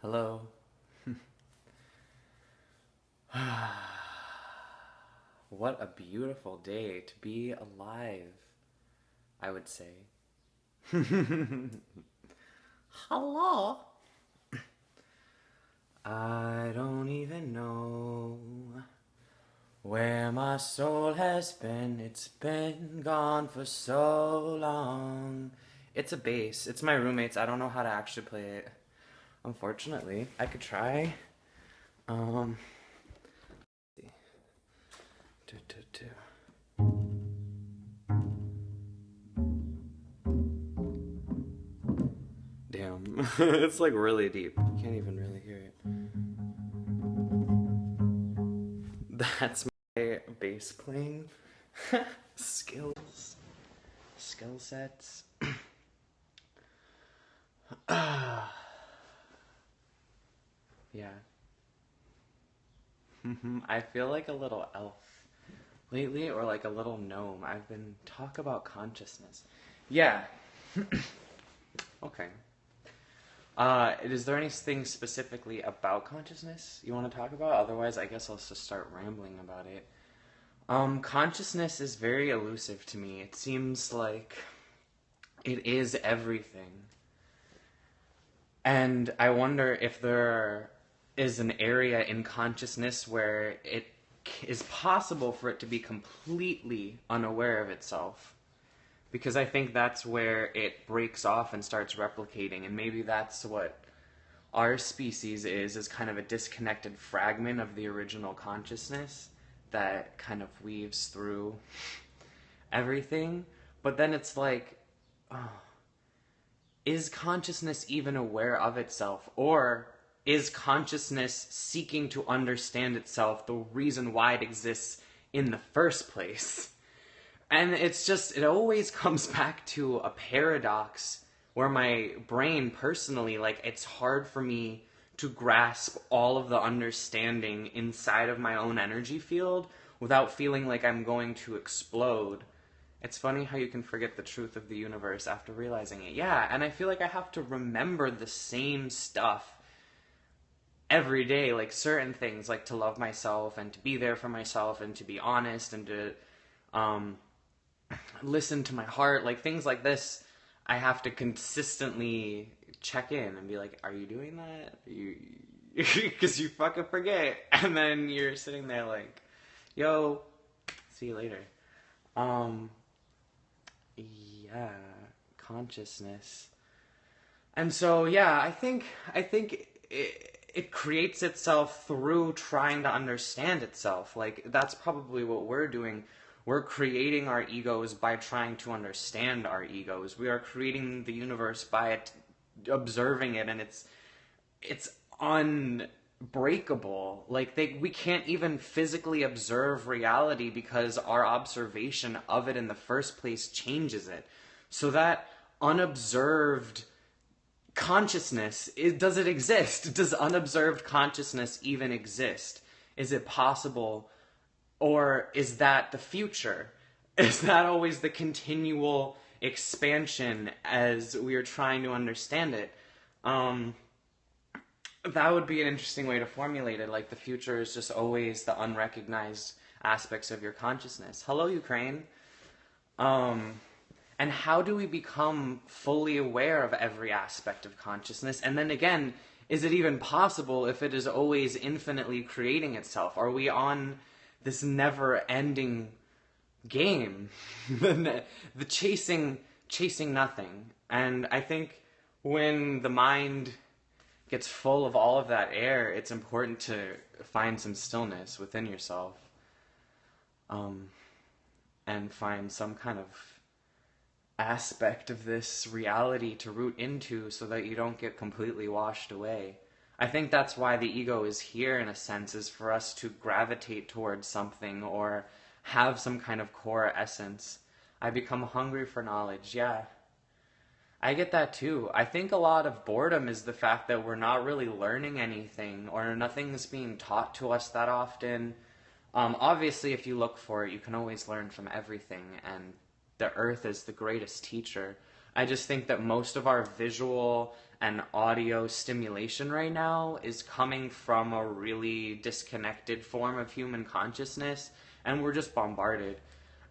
Hello. What a beautiful day to be alive, I would say. Hello. I don't even know where my soul has been. It's been gone for so long. It's a bass. It's my roommate's. I don't know how to actually play it. Unfortunately, I could try. Um, do, do, do. Damn. It's like really deep. You can't even really hear it. That's my bass playing skills. Skill sets. Yeah. I feel like a little elf lately, or like a little gnome. I've been talk about consciousness. Yeah. Okay. Is there anything specifically about consciousness you want to talk about? Otherwise, I guess I'll just start rambling about it. Consciousness is very elusive to me. It seems like it is everything. And I wonder if there is an area in consciousness where it is possible for it to be completely unaware of itself. Because I think that's where it breaks off and starts replicating, and maybe that's what our species is kind of a disconnected fragment of the original consciousness that kind of weaves through everything. But then it's like, oh, is consciousness even aware of itself? Or is consciousness seeking to understand itself the reason why it exists in the first place? And it's just, it always comes back to a paradox where my brain personally, like, it's hard for me to grasp all of the understanding inside of my own energy field without feeling like I'm going to explode. It's funny how you can forget the truth of the universe after realizing it. Yeah, and I feel like I have to remember the same stuff every day, like certain things, like to love myself and to be there for myself and to be honest and to listen to my heart, like things like this. I have to consistently check in and be like, are you doing that? Because you fucking forget. And then you're sitting there like, yo, see you later. Yeah, consciousness. And so, yeah, I think it creates itself through trying to understand itself. Like, that's probably what we're doing. We're creating our egos by trying to understand our egos. We are creating the universe by observing it, and it's unbreakable. Like, we can't even physically observe reality because our observation of it in the first place changes it. So that unobserved consciousness, does it exist? Does unobserved consciousness even exist? Is it possible? Or is that the future? Is that always the continual expansion as we are trying to understand it? That would be an interesting way to formulate it. Like, the future is just always the unrecognized aspects of your consciousness. Hello, Ukraine. And how do we become fully aware of every aspect of consciousness? And then again, is it even possible if it is always infinitely creating itself? Are we on this never-ending game, the chasing nothing? And I think when the mind gets full of all of that air, it's important to find some stillness within yourself, and find some kind of aspect of this reality to root into so that you don't get completely washed away. I think that's why the ego is here, in a sense, is for us to gravitate towards something or have some kind of core essence. I become hungry for knowledge. Yeah, I get that too. I think a lot of boredom is the fact that we're not really learning anything, or nothing's being taught to us that often. Obviously, if you look for it, you can always learn from everything, and the earth is the greatest teacher. I just think that most of our visual and audio stimulation right now is coming from a really disconnected form of human consciousness, and we're just bombarded.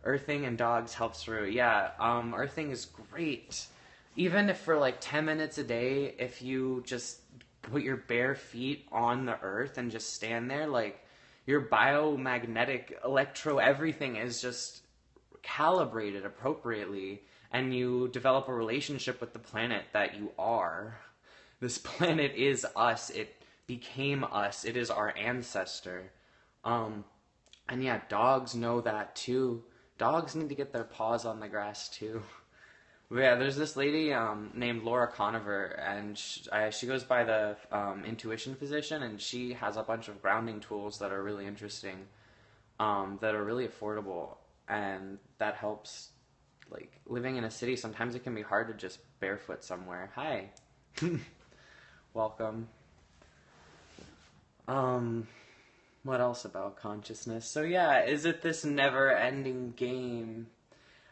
Earthing and dogs helps through. Yeah, earthing is great. Even if for like 10 minutes a day, if you just put your bare feet on the earth and just stand there, like your biomagnetic electro everything is just calibrated appropriately, and you develop a relationship with the planet that you are. This planet is us. It became us. It is our ancestor. And yeah, dogs know that too. Dogs need to get their paws on the grass too. But yeah, there's this lady named Laura Conover, and she goes by the intuition physician, and she has a bunch of grounding tools that are really interesting, that are really affordable, and that helps. Like, living in a city, sometimes it can be hard to just barefoot somewhere. Hi. Welcome. What else about consciousness? So yeah, is it this never-ending game?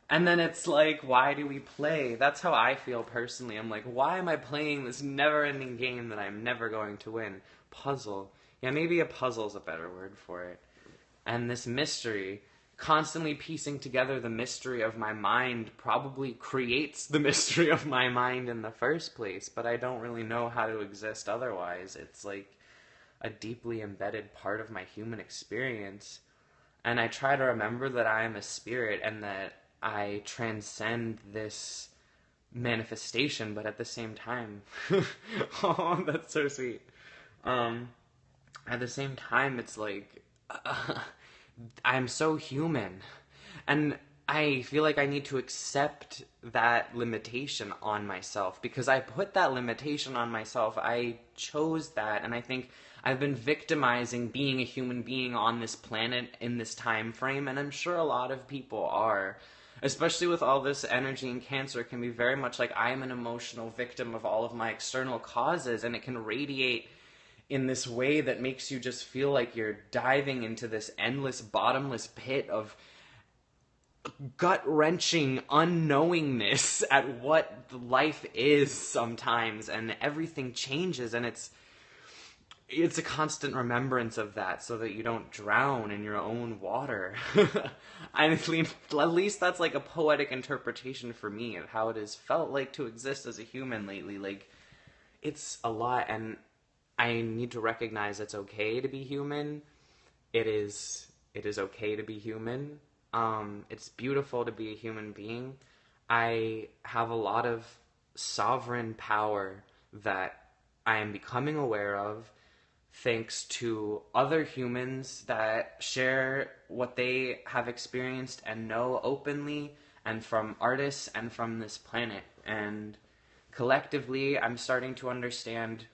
And then it's like, why do we play? That's how I feel personally. I'm like, why am I playing this never-ending game that I'm never going to win? Puzzle. Yeah, maybe a puzzle's a better word for it. And this mystery, constantly piecing together the mystery of my mind, probably creates the mystery of my mind in the first place, but I don't really know how to exist otherwise. It's like a deeply embedded part of my human experience. And I try to remember that I am a spirit and that I transcend this manifestation, but at the same time, oh, that's so sweet. At the same time, it's like, I'm so human. And I feel like I need to accept that limitation on myself, because I put that limitation on myself. I chose that, and I think I've been victimizing being a human being on this planet in this time frame, and I'm sure a lot of people are. Especially with all this energy in Cancer, it can be very much like I'm an emotional victim of all of my external causes, and it can radiate in this way that makes you just feel like you're diving into this endless, bottomless pit of gut-wrenching unknowingness at what life is sometimes, and everything changes, and it's a constant remembrance of that so that you don't drown in your own water. At least that's like a poetic interpretation for me of how it has felt like to exist as a human lately. Like, it's a lot, and I need to recognize it's okay to be human. It is okay to be human. It's beautiful to be a human being. I have a lot of sovereign power that I am becoming aware of, thanks to other humans that share what they have experienced and know openly, and from artists and from this planet. And collectively, I'm starting to understand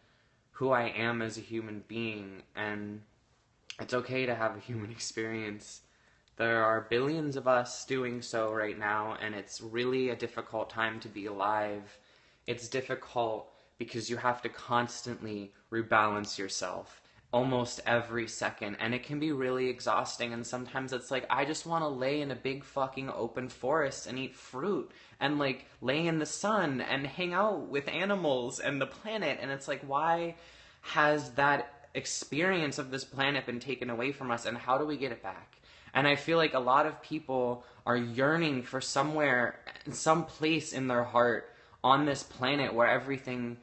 who I am as a human being, and it's okay to have a human experience. There are billions of us doing so right now, and it's really a difficult time to be alive. It's difficult because you have to constantly rebalance yourself almost every second, and it can be really exhausting. And sometimes it's like, I just want to lay in a big fucking open forest and eat fruit and like lay in the sun and hang out with animals and the planet. And it's like, why has that experience of this planet been taken away from us, and how do we get it back? And I feel like a lot of people are yearning for somewhere, some place in their heart on this planet where everything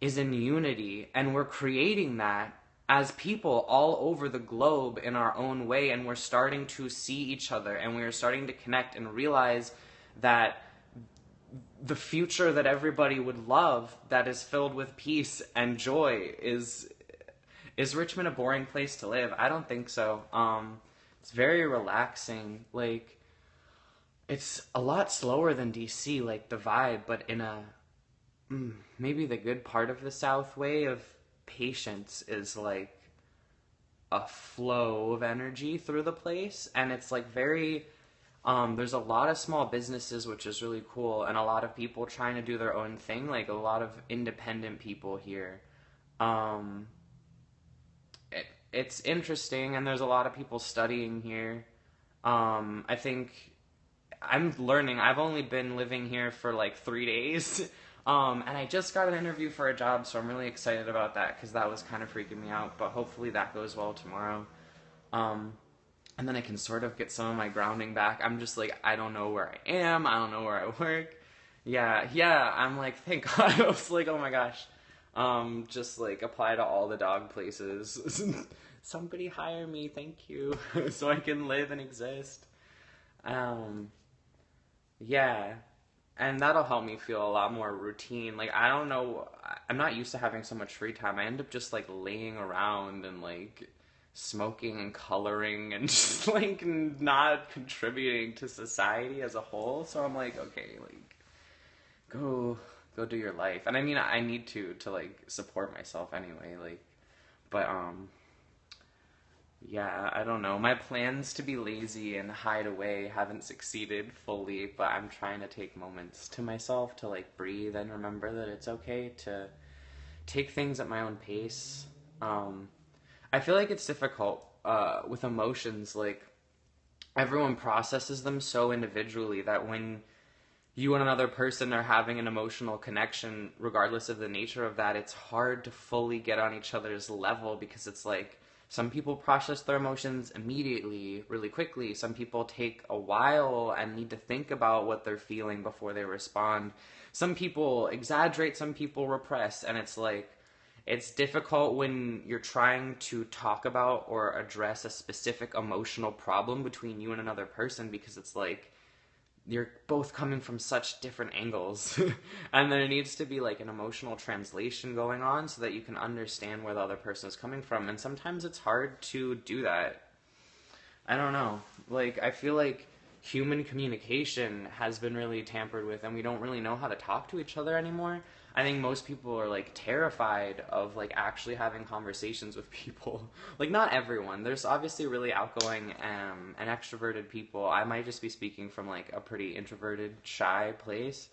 is in unity, and we're creating that as people all over the globe in our own way, and we're starting to see each other, and we're starting to connect and realize that the future that everybody would love, that is filled with peace and joy, is Richmond a boring place to live? I don't think so. It's very relaxing. Like, it's a lot slower than DC, like the vibe, but in a maybe the good part of the South way of patience is like a flow of energy through the place, and it's like very there's a lot of small businesses, which is really cool, and a lot of people trying to do their own thing, like a lot of independent people here. It's interesting, and there's a lot of people studying here. I think I'm learning. I've only been living here for like 3 days. And I just got an interview for a job, so I'm really excited about that because that was kind of freaking me out. But hopefully that goes well tomorrow. Um, and then I can sort of get some of my grounding back. I'm just like, I don't know where I am. I don't know where I work. Yeah. I'm like, thank God. I was like, oh my gosh. Just like apply to all the dog places. Somebody hire me, thank you, so I can live and exist. Um, yeah, and that'll help me feel a lot more routine. Like, I don't know, I'm not used to having so much free time. I end up just like laying around and like smoking and coloring and just like not contributing to society as a whole. So I'm like, okay, like go do your life. And I mean, I need to like support myself anyway, like, but yeah, I don't know. My plans to be lazy and hide away haven't succeeded fully, but I'm trying to take moments to myself to like breathe and remember that it's okay to take things at my own pace. I feel like it's difficult with emotions. Like, everyone processes them so individually that when you and another person are having an emotional connection, regardless of the nature of that, it's hard to fully get on each other's level because it's like some people process their emotions immediately, really quickly. Some people take a while and need to think about what they're feeling before they respond. Some people exaggerate, some people repress, and it's like, it's difficult when you're trying to talk about or address a specific emotional problem between you and another person because it's like, you're both coming from such different angles and there needs to be like an emotional translation going on so that you can understand where the other person is coming from, and sometimes it's hard to do that. I don't know, like, I feel like human communication has been really tampered with and we don't really know how to talk to each other anymore. I think most people are like terrified of like actually having conversations with people. Like, not everyone. There's obviously really outgoing and extroverted people. I might just be speaking from like a pretty introverted, shy place.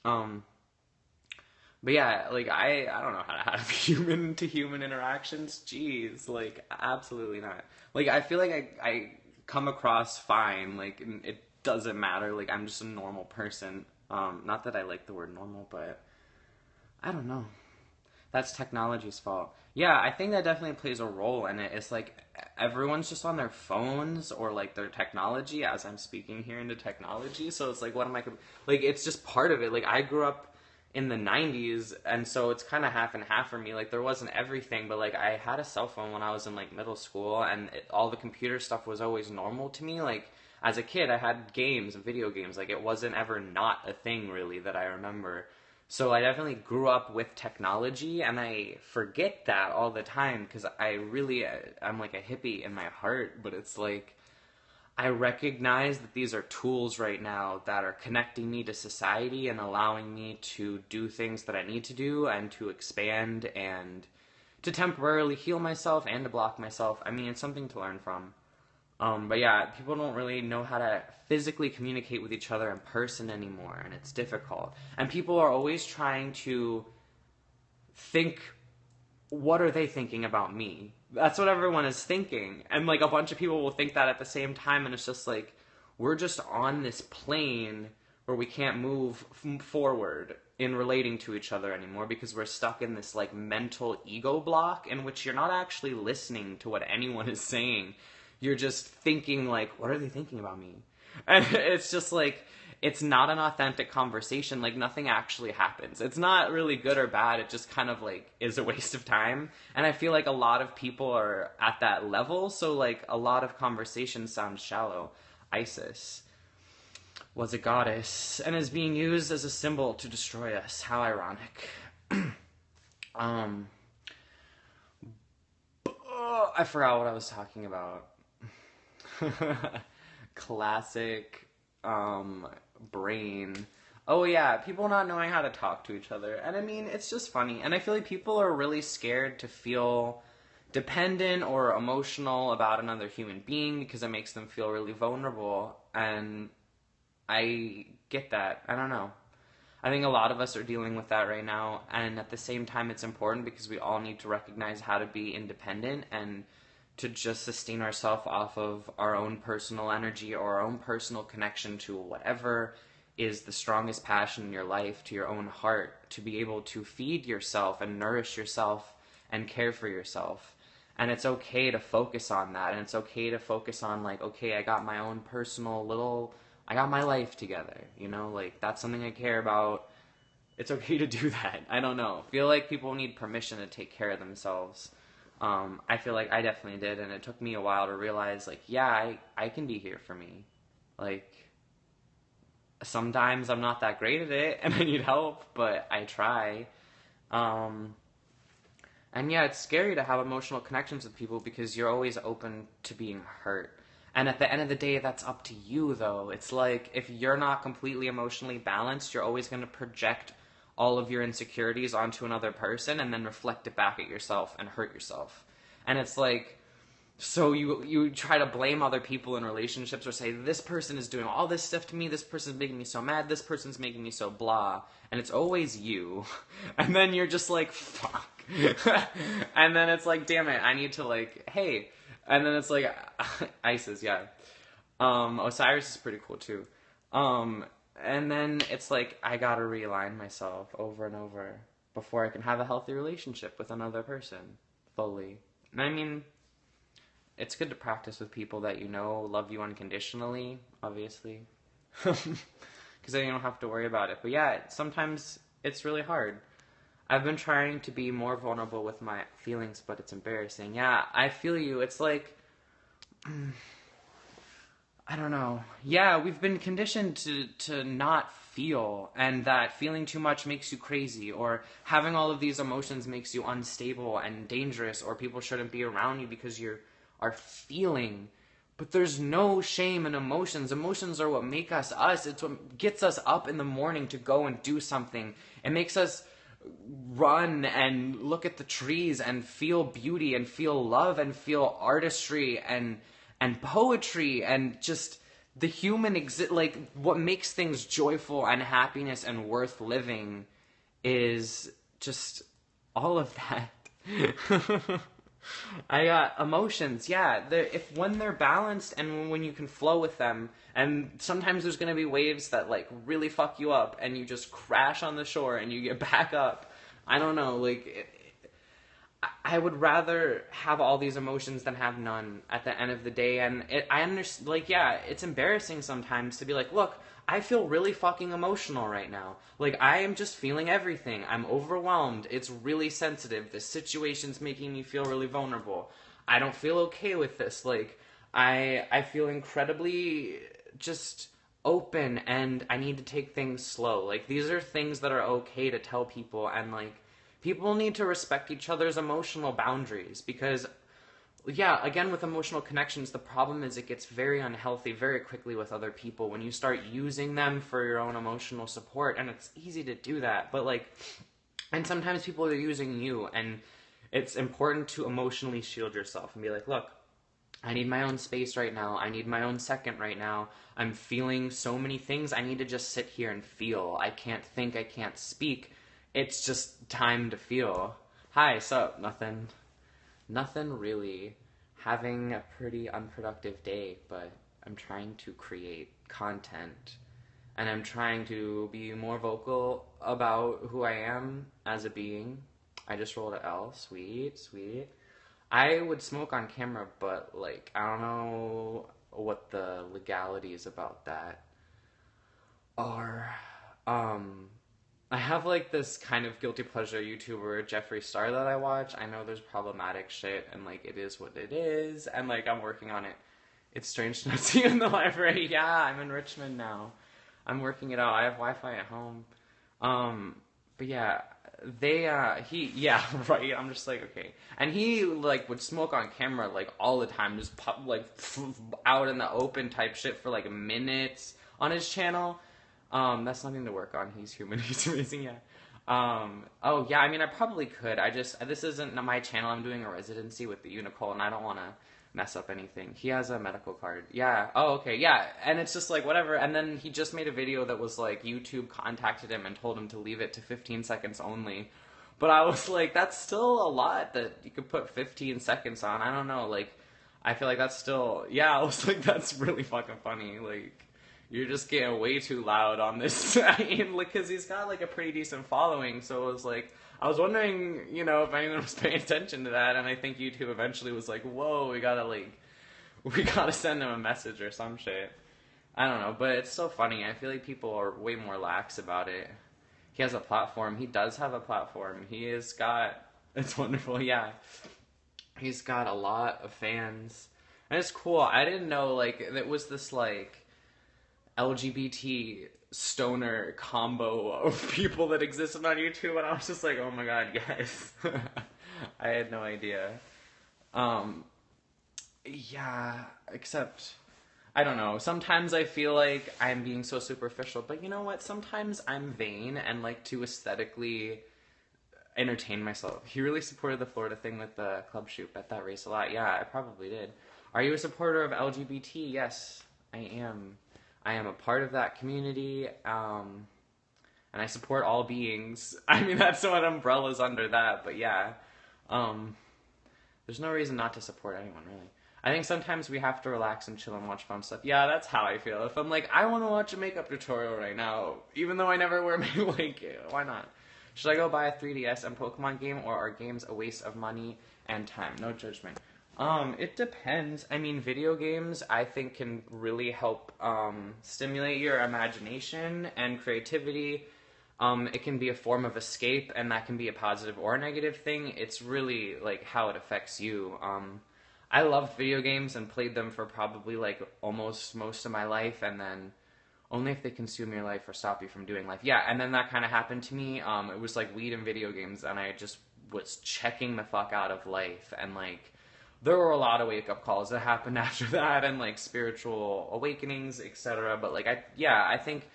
Um, but yeah, like I don't know how to have human to human interactions. Jeez, like absolutely not. Like, I feel like I come across fine. Like, it doesn't matter. Like, I'm just a normal person. Not that I like the word normal, but I don't know. That's technology's fault. Yeah, I think that definitely plays a role in it. It's like everyone's just on their phones or like their technology as I'm speaking here into technology. So it's like, what am I, like, it's just part of it. Like, I grew up in the 90s, and so it's kind of half and half for me. Like, there wasn't everything, but like I had a cell phone when I was in like middle school, and all the computer stuff was always normal to me. Like, as a kid, I had games, video games. Like, it wasn't ever not a thing really that I remember. So I definitely grew up with technology, and I forget that all the time because I'm like a hippie in my heart, but it's like, I recognize that these are tools right now that are connecting me to society and allowing me to do things that I need to do and to expand and to temporarily heal myself and to block myself. I mean, it's something to learn from. But yeah, people don't really know how to physically communicate with each other in person anymore, and it's difficult. And people are always trying to think, what are they thinking about me? That's what everyone is thinking. And like a bunch of people will think that at the same time, and it's just like, we're just on this plane where we can't move forward in relating to each other anymore because we're stuck in this like mental ego block in which you're not actually listening to what anyone is saying. You're just thinking like, what are they thinking about me? And it's just like, it's not an authentic conversation. Like, nothing actually happens. It's not really good or bad. It just kind of like is a waste of time. And I feel like a lot of people are at that level. So like a lot of conversations sound shallow. Isis was a goddess and is being used as a symbol to destroy us. How ironic. I forgot what I was talking about. Classic brain. Oh yeah, people not knowing how to talk to each other. And I mean, it's just funny. And I feel like people are really scared to feel dependent or emotional about another human being because it makes them feel really vulnerable. And I get that. I don't know. I think a lot of us are dealing with that right now, and at the same time it's important because we all need to recognize how to be independent and to just sustain ourselves off of our own personal energy or our own personal connection to whatever is the strongest passion in your life, to your own heart, to be able to feed yourself and nourish yourself and care for yourself. And it's okay to focus on that, and it's okay to focus on, like, okay, I got my own personal little, I got my life together, you know, like, that's something I care about. It's okay to do that. I don't know. I feel like people need permission to take care of themselves. I feel like I definitely did, and it took me a while to realize, like, yeah, I can be here for me. Like, sometimes I'm not that great at it, and I need help, but I try. And yeah, it's scary to have emotional connections with people because you're always open to being hurt. And at the end of the day, that's up to you, though. It's like, if you're not completely emotionally balanced, you're always going to project all of your insecurities onto another person and then reflect it back at yourself and hurt yourself. And it's like, so you try to blame other people in relationships or say, this person is doing all this stuff to me, this person's making me so mad, this person's making me so blah. And it's always you. And then you're just like, fuck. And then it's like, damn it, I need to, like, hey. And then it's like, Isis, yeah. Osiris is pretty cool too. And then it's like, I gotta realign myself over and over before I can have a healthy relationship with another person fully. And I mean, it's good to practice with people that you know love you unconditionally, obviously. Because then you don't have to worry about it. But yeah, sometimes it's really hard. I've been trying to be more vulnerable with my feelings, but it's embarrassing. Yeah, I feel you. It's like, I don't know. Yeah, we've been conditioned to not feel, and that feeling too much makes you crazy, or having all of these emotions makes you unstable and dangerous, or people shouldn't be around you because you are feeling. But there's no shame in emotions. Emotions are what make us us. It's what gets us up in the morning to go and do something. It makes us run and look at the trees and feel beauty and feel love and feel artistry and poetry and just the human like what makes things joyful and happiness and worth living is just all of that. I got emotions, yeah. If when they're balanced and when you can flow with them, and sometimes there's gonna be waves that like really fuck you up, and you just crash on the shore and you get back up. I don't know, like I would rather have all these emotions than have none at the end of the day. And I understand, like, yeah, it's embarrassing sometimes to be like, look, I feel really fucking emotional right now. Like, I am just feeling everything. I'm overwhelmed. It's really sensitive. This situation's making me feel really vulnerable. I don't feel okay with this. Like, I feel incredibly just open, and I need to take things slow. Like, these are things that are okay to tell people, and, like, people need to respect each other's emotional boundaries because, yeah, again, with emotional connections, the problem is it gets very unhealthy very quickly with other people when you start using them for your own emotional support, and it's easy to do that, but, like, and sometimes people are using you, and it's important to emotionally shield yourself and be like, look, I need my own space right now. I need my own second right now. I'm feeling so many things. I need to just sit here and feel. I can't think. I can't speak. It's just time to feel. Hi, sup? Nothing. Nothing really. Having a pretty unproductive day, but I'm trying to create content. And I'm trying to be more vocal about who I am as a being. I just rolled a L. Sweet, sweet. I would smoke on camera, but, like, I don't know what the legalities about that are. I have, like, this kind of guilty pleasure YouTuber, Jeffree Star, that I watch. I know there's problematic shit, and, like, it is what it is, and, like, I'm working on it. It's strange to not see you in the library. Yeah, I'm in Richmond now. I'm working it out. I have Wi-Fi at home. But yeah, yeah, right, I'm just like, okay. And he, like, would smoke on camera, like, all the time, just pop, like, out in the open type shit for, like, minutes on his channel. That's nothing to work on. He's human. He's amazing, yeah. Oh, yeah, I mean, I probably could. This isn't my channel. I'm doing a residency with the UNICULT, and I don't want to mess up anything. He has a medical card. Yeah. Oh, okay, yeah. And it's just like, whatever. And then he just made a video that was like, YouTube contacted him and told him to leave it to 15 seconds only. But I was like, that's still a lot that you could put 15 seconds on. I don't know, like, I feel like that's still, yeah, I was like, that's really fucking funny, like, you're just getting way too loud on this. I mean, because he's got like a pretty decent following, so it was like, I was wondering, you know, if anyone was paying attention to that, and I think YouTube eventually was like, whoa, we gotta send him a message or some shit. I don't know, but it's so funny. I feel like people are way more lax about it. He has a platform. He does have a platform. He has got, it's wonderful, yeah. He's got a lot of fans. And it's cool. I didn't know, like, it was this, like, LGBT stoner combo of people that existed on YouTube, and I was just like, oh my god, guys. I had no idea. Yeah, except, I don't know, sometimes I feel like I'm being so superficial, but you know what, sometimes I'm vain and like to aesthetically entertain myself. He really supported the Florida thing with the club shoot. Bet that race a lot. Yeah, I probably did. Are you a supporter of LGBT? Yes, I am. I am a part of that community, and I support all beings. I mean, that's what umbrella's under that, but yeah. There's no reason not to support anyone, really. I think sometimes we have to relax and chill and watch fun stuff. Yeah, that's how I feel. If I'm like, I want to watch a makeup tutorial right now, even though I never wear makeup, like, why not? Should I go buy a 3DS and Pokemon game, or are games a waste of money and time? No judgment. It depends. I mean, video games, I think, can really help stimulate your imagination and creativity. It can be a form of escape, and that can be a positive or a negative thing. It's really, like, how it affects you. I loved video games and played them for probably, like, almost most of my life, and then only if they consume your life or stop you from doing life. Yeah, and then that kind of happened to me. It was, like, weed and video games, and I just was checking the fuck out of life, and, like, there were a lot of wake-up calls that happened after that, and, like, spiritual awakenings, etc. But, like, I think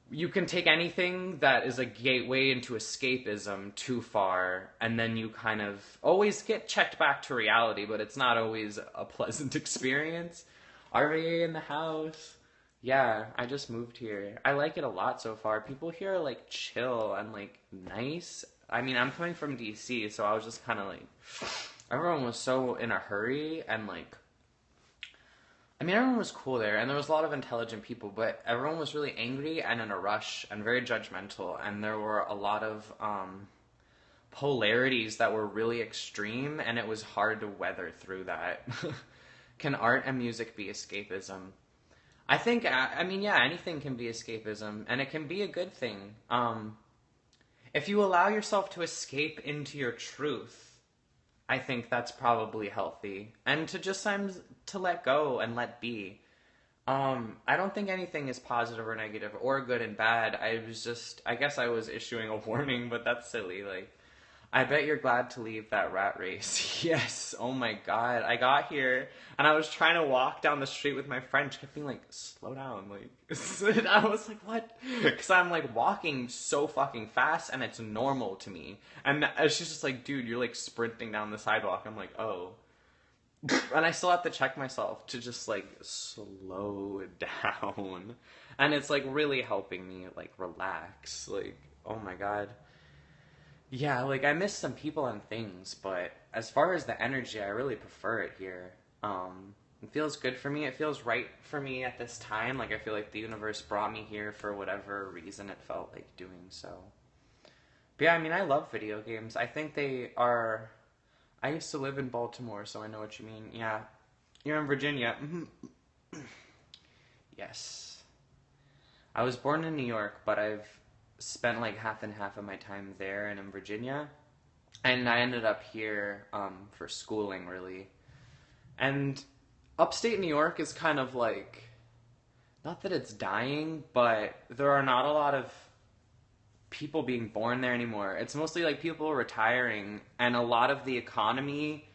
you can take anything that is a gateway into escapism too far, and then you kind of always get checked back to reality, but it's not always a pleasant experience. RVA in the house. Yeah, I just moved here. I like it a lot so far. People here are, like, chill and, like, nice. I mean, I'm coming from DC, so I was just kind of, like, everyone was so in a hurry, and, like, I mean, everyone was cool there, and there was a lot of intelligent people, but everyone was really angry and in a rush and very judgmental, and there were a lot of polarities that were really extreme, and it was hard to weather through that. Can art and music be escapism? I think, I mean, yeah, anything can be escapism, and it can be a good thing. If you allow yourself to escape into your truth, I think that's probably healthy. And to just sometimes to let go and let be. I don't think anything is positive or negative or good and bad. I guess I was issuing a warning, but that's silly. Like, I bet you're glad to leave that rat race. Yes, oh my god. I got here, and I was trying to walk down the street with my friend. She kept being like, slow down, like, I was like, what? Because I'm, like, walking so fucking fast, and it's normal to me. And she's just like, dude, you're, like, sprinting down the sidewalk. I'm like, oh. And I still have to check myself to just, like, slow down. And it's, like, really helping me, like, relax. Like, oh my god. Yeah, like, I miss some people and things, but as far as the energy, I really prefer it here. It feels good for me. It feels right for me at this time. Like, I feel like the universe brought me here for whatever reason it felt like doing so. But yeah, I mean, I love video games. I think they are... I used to live in Baltimore, so I know what you mean. Yeah. You're in Virginia. Yes. I was born in New York, but I've spent like half and half of my time there and in Virginia, and I ended up here for schooling, really. And upstate New York is kind of like, not that it's dying, but there are not a lot of people being born there anymore. It's mostly like people retiring, and a lot of the economy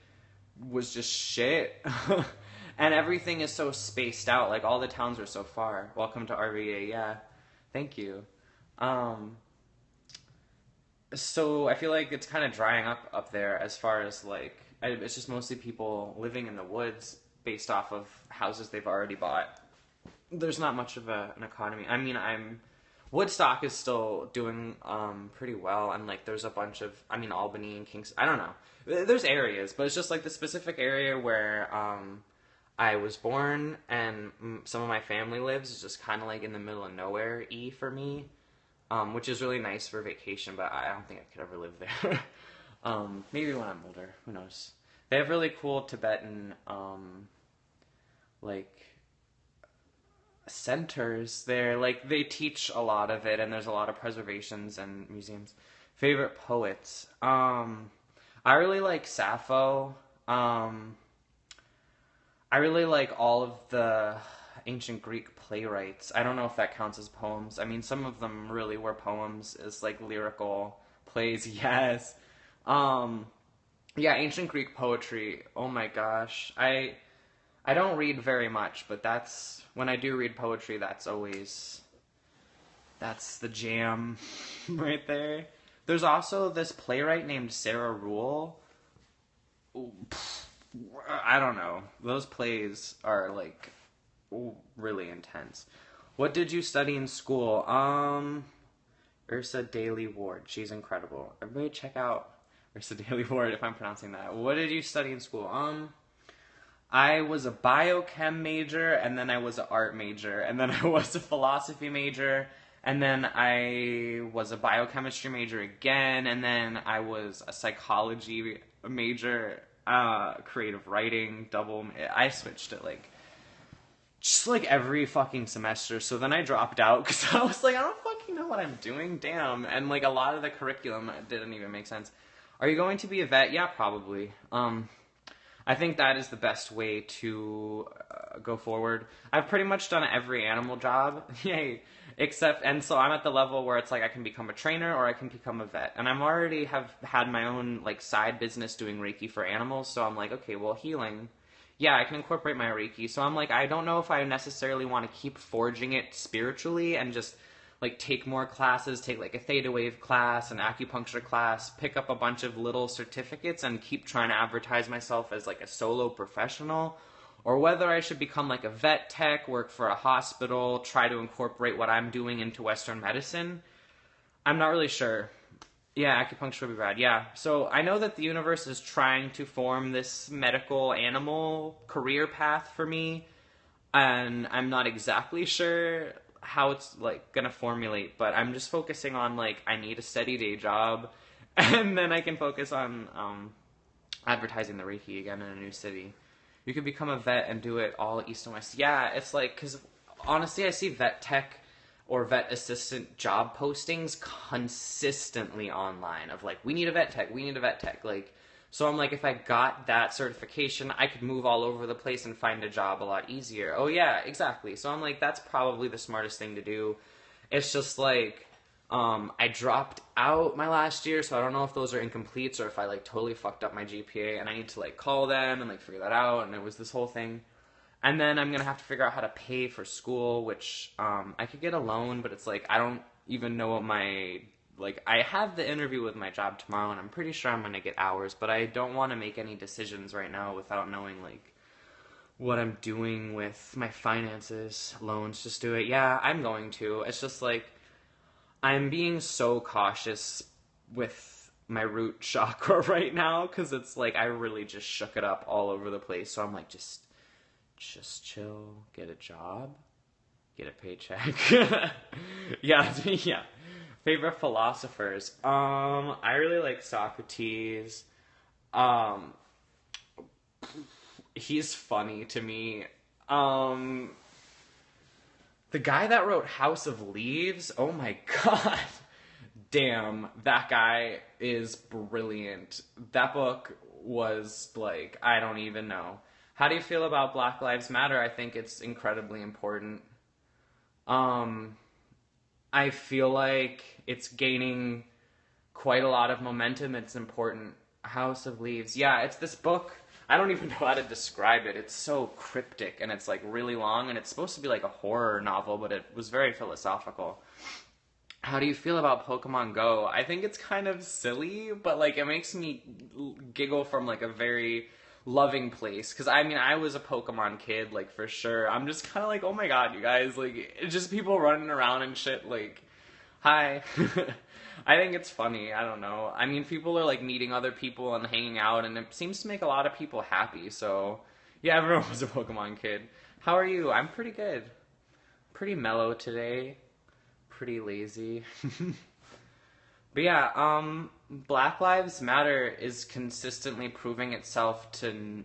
was just shit. And everything is so spaced out, like all the towns are so far. Welcome to RVA. Yeah, thank you. So I feel like it's kind of drying up there as far as like, it's just mostly people living in the woods based off of houses they've already bought. There's not much of an economy. I mean, Woodstock is still doing pretty well, and like there's a bunch of, I mean, Albany and Kingston, I don't know. There's areas, but it's just like the specific area where I was born and some of my family lives is just kind of like in the middle of nowhere for me, which is really nice for vacation, but I don't think I could ever live there. Maybe when I'm older, who knows. They have really cool Tibetan like centers there. Like they teach a lot of it, and there's a lot of preservations and museums. Favorite poets. I really like Sappho. I really like all of the ancient Greek playwrights. I don't know if that counts as poems. I mean, some of them really were poems, as like lyrical plays. Yes. Um, yeah, ancient Greek poetry. Oh my gosh. I don't read very much, but that's when I do read poetry, that's the jam right there. There's also this playwright named Sarah Rule. I don't know. Those plays are like really intense. What did you study in school? Ursa Daly Ward. She's incredible. Everybody check out Ursa Daly Ward if I'm pronouncing that. What did you study in school? I was a biochem major, and then I was an art major, and then I was a philosophy major, and then I was a biochemistry major again, and then I was a psychology major, creative writing, double. I switched it like just like every fucking semester. So then I dropped out because I was like, I don't fucking know what I'm doing. Damn. And like a lot of the curriculum didn't even make sense. Are you going to be a vet? Yeah, probably. I think that is the best way to go forward. I've pretty much done every animal job, yay, except, and so I'm at the level where it's like I can become a trainer or I can become a vet. And I'm already have had my own like side business doing Reiki for animals, so I'm like, okay, well, healing, yeah, I can incorporate my Reiki. So I'm like, I don't know if I necessarily want to keep forging it spiritually and just like take more classes, take like a theta wave class, an acupuncture class, pick up a bunch of little certificates and keep trying to advertise myself as like a solo professional, or whether I should become like a vet tech, work for a hospital, try to incorporate what I'm doing into Western medicine. I'm not really sure. Yeah, acupuncture would be rad. Yeah. So I know that the universe is trying to form this medical animal career path for me, and I'm not exactly sure how it's like gonna formulate, but I'm just focusing on like I need a steady day job, and then I can focus on advertising the Reiki again in a new city. You could become a vet and do it all east and west. Yeah, it's like, because honestly I see vet tech or vet assistant job postings consistently online of like, we need a vet tech, we need a vet tech, like. So I'm like, if I got that certification, I could move all over the place and find a job a lot easier. Oh yeah, exactly. So I'm like, that's probably the smartest thing to do. It's just like, I dropped out my last year, so I don't know if those are incompletes or if I like totally fucked up my GPA, and I need to like call them and like figure that out, and it was this whole thing. And then I'm gonna have to figure out how to pay for school, which I could get a loan, but it's like, I don't even know what my, like, I have the interview with my job tomorrow, and I'm pretty sure I'm going to get hours, but I don't want to make any decisions right now without knowing, like, what I'm doing with my finances, loans, just do it. Yeah, I'm going to. It's just, like, I'm being so cautious with my root chakra right now, because it's, like, I really just shook it up all over the place, so I'm like, just chill, get a job, get a paycheck. Yeah, yeah. Favorite philosophers. I really like Socrates. He's funny to me. The guy that wrote House of Leaves, oh my god. Damn, that guy is brilliant. That book was like, I don't even know. How do you feel about Black Lives Matter? I think it's incredibly important. I feel like it's gaining quite a lot of momentum. It's important. House of Leaves. Yeah, it's this book. I don't even know how to describe it. It's so cryptic, and it's like really long, and it's supposed to be like a horror novel, but it was very philosophical. How do you feel about Pokemon Go? I think it's kind of silly, but like it makes me giggle from like a very loving place, because I mean, I was a Pokemon kid, like, for sure. I'm just kind of like, oh my god, you guys, like, it's just people running around and shit, like, hi. I think it's funny. I don't know. I mean, people are like meeting other people and hanging out, and it seems to make a lot of people happy, so Yeah, everyone was a Pokemon kid. How are you? I'm pretty good. Pretty mellow today. Pretty lazy. But yeah, Black Lives Matter is consistently proving itself to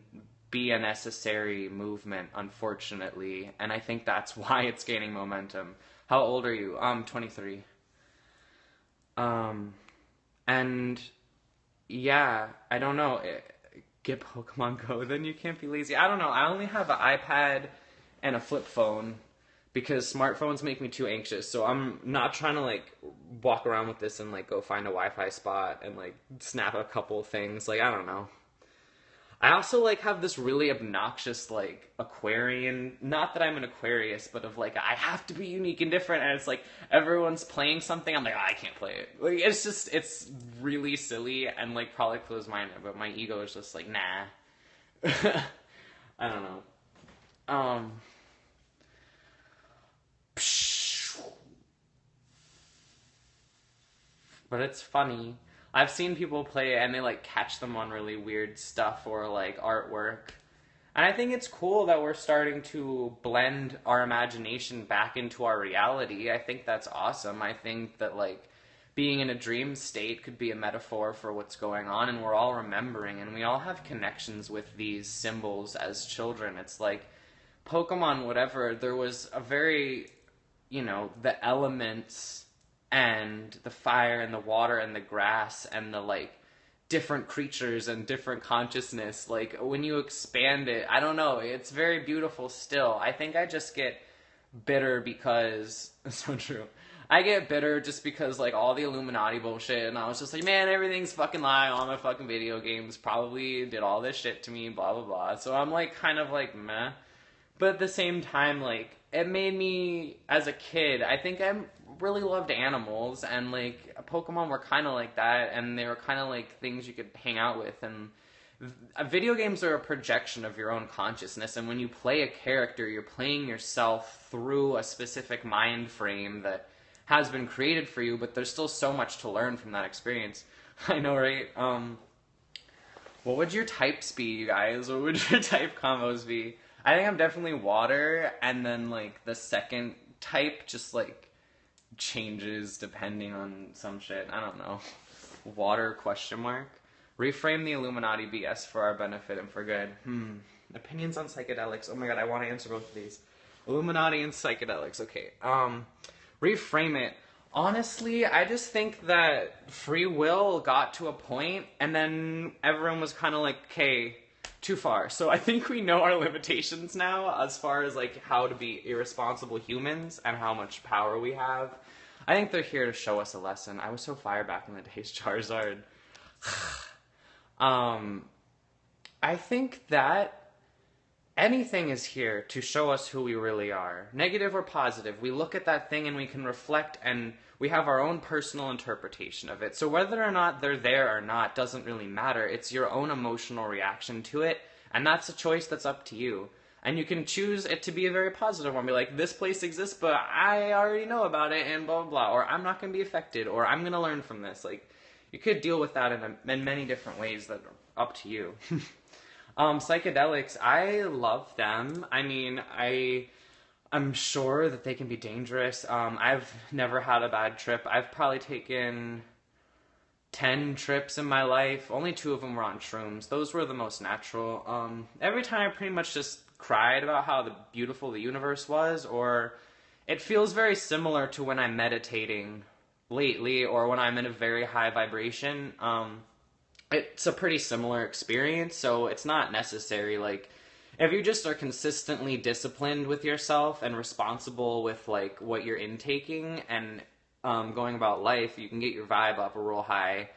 be a necessary movement, unfortunately, and I think that's why it's gaining momentum. How old are you? 23. And yeah, I don't know. Get Pokemon Go, then you can't be lazy. I don't know. I only have an iPad and a flip phone because smartphones make me too anxious. So I'm not trying to like walk around with this and like go find a Wi-Fi spot and like snap a couple things. Like, I don't know. I also like have this really obnoxious like Aquarian, not that I'm an Aquarius, but of like I have to be unique and different, and it's like everyone's playing something, I'm like, oh, I can't play it. Like it's really silly and like probably close-minded, but my ego is just like, nah. I don't know. But it's funny. I've seen people play it and they like catch them on really weird stuff or like artwork. And I think it's cool that we're starting to blend our imagination back into our reality. I think that's awesome. I think that like being in a dream state could be a metaphor for what's going on, and we're all remembering and we all have connections with these symbols as children. It's like Pokemon, whatever, there was a very, the elements and the fire and the water and the grass and the like different creatures and different consciousness, like when you expand it, I don't know, it's very beautiful still. I think I just get bitter because it's so true. I get bitter just because like all the Illuminati bullshit, and I was just like, man, everything's fucking lying. All my fucking video games probably did all this shit to me, blah blah blah. So I'm like kind of like meh. But at the same time, like, it made me, as a kid, I think I really loved animals, and, like, Pokemon were kind of like that, and they were kind of like things you could hang out with, and video games are a projection of your own consciousness, and when you play a character, you're playing yourself through a specific mind frame that has been created for you, but there's still so much to learn from that experience. I know, right? What would your types be, you guys? What would your type combos be? I think I'm definitely water, and then, like, the second type just, like, changes depending on some shit. I don't know. Water, question mark? Reframe the Illuminati BS for our benefit and for good. Opinions on psychedelics. Oh my god, I want to answer both of these. Illuminati and psychedelics. Okay. Reframe it. Honestly, I just think that free will got to a point, and then everyone was kind of like, okay, too far. So I think we know our limitations now as far as like how to be irresponsible humans and how much power we have. I think they're here to show us a lesson. I was so fired back in the days, Charizard. I think that anything is here to show us who we really are. Negative or positive. We look at that thing and we can reflect, and we have our own personal interpretation of it. So whether or not they're there or not doesn't really matter. It's your own emotional reaction to it, and that's a choice that's up to you. And you can choose it to be a very positive one. Be like, this place exists, but I already know about it, and blah, blah, blah. Or I'm not going to be affected, or I'm going to learn from this. Like, you could deal with that in many different ways that are up to you. Psychedelics, I love them. I mean, I'm sure that they can be dangerous. I've never had a bad trip. I've probably taken 10 trips in my life. Only 2 of them were on shrooms. Those were the most natural. Every time I pretty much just cried about how beautiful the universe was, or it feels very similar to when I'm meditating lately, or when I'm in a very high vibration. It's a pretty similar experience, so it's not necessary. Like, if you just are consistently disciplined with yourself and responsible with like what you're intaking and going about life, you can get your vibe up a real high.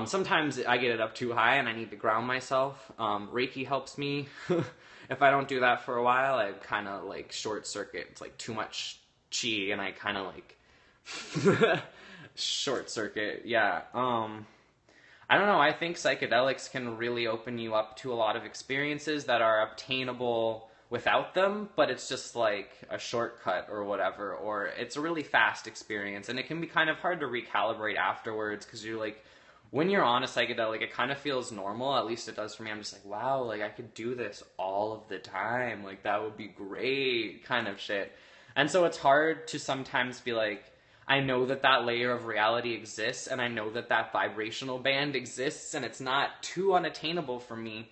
Sometimes I get it up too high and I need to ground myself. Reiki helps me. If I don't do that for a while, I kind of like short circuit. It's like too much chi, and I kind of like short circuit. Yeah. I don't know, I think psychedelics can really open you up to a lot of experiences that are obtainable without them, but it's just like a shortcut or whatever, or it's a really fast experience, and it can be kind of hard to recalibrate afterwards, because you're like, when you're on a psychedelic, it kind of feels normal. At least it does for me. I'm just like, wow, like I could do this all of the time. Like that would be great, kind of shit. And so it's hard to sometimes be like, I know that that layer of reality exists, and I know that that vibrational band exists, and it's not too unattainable for me.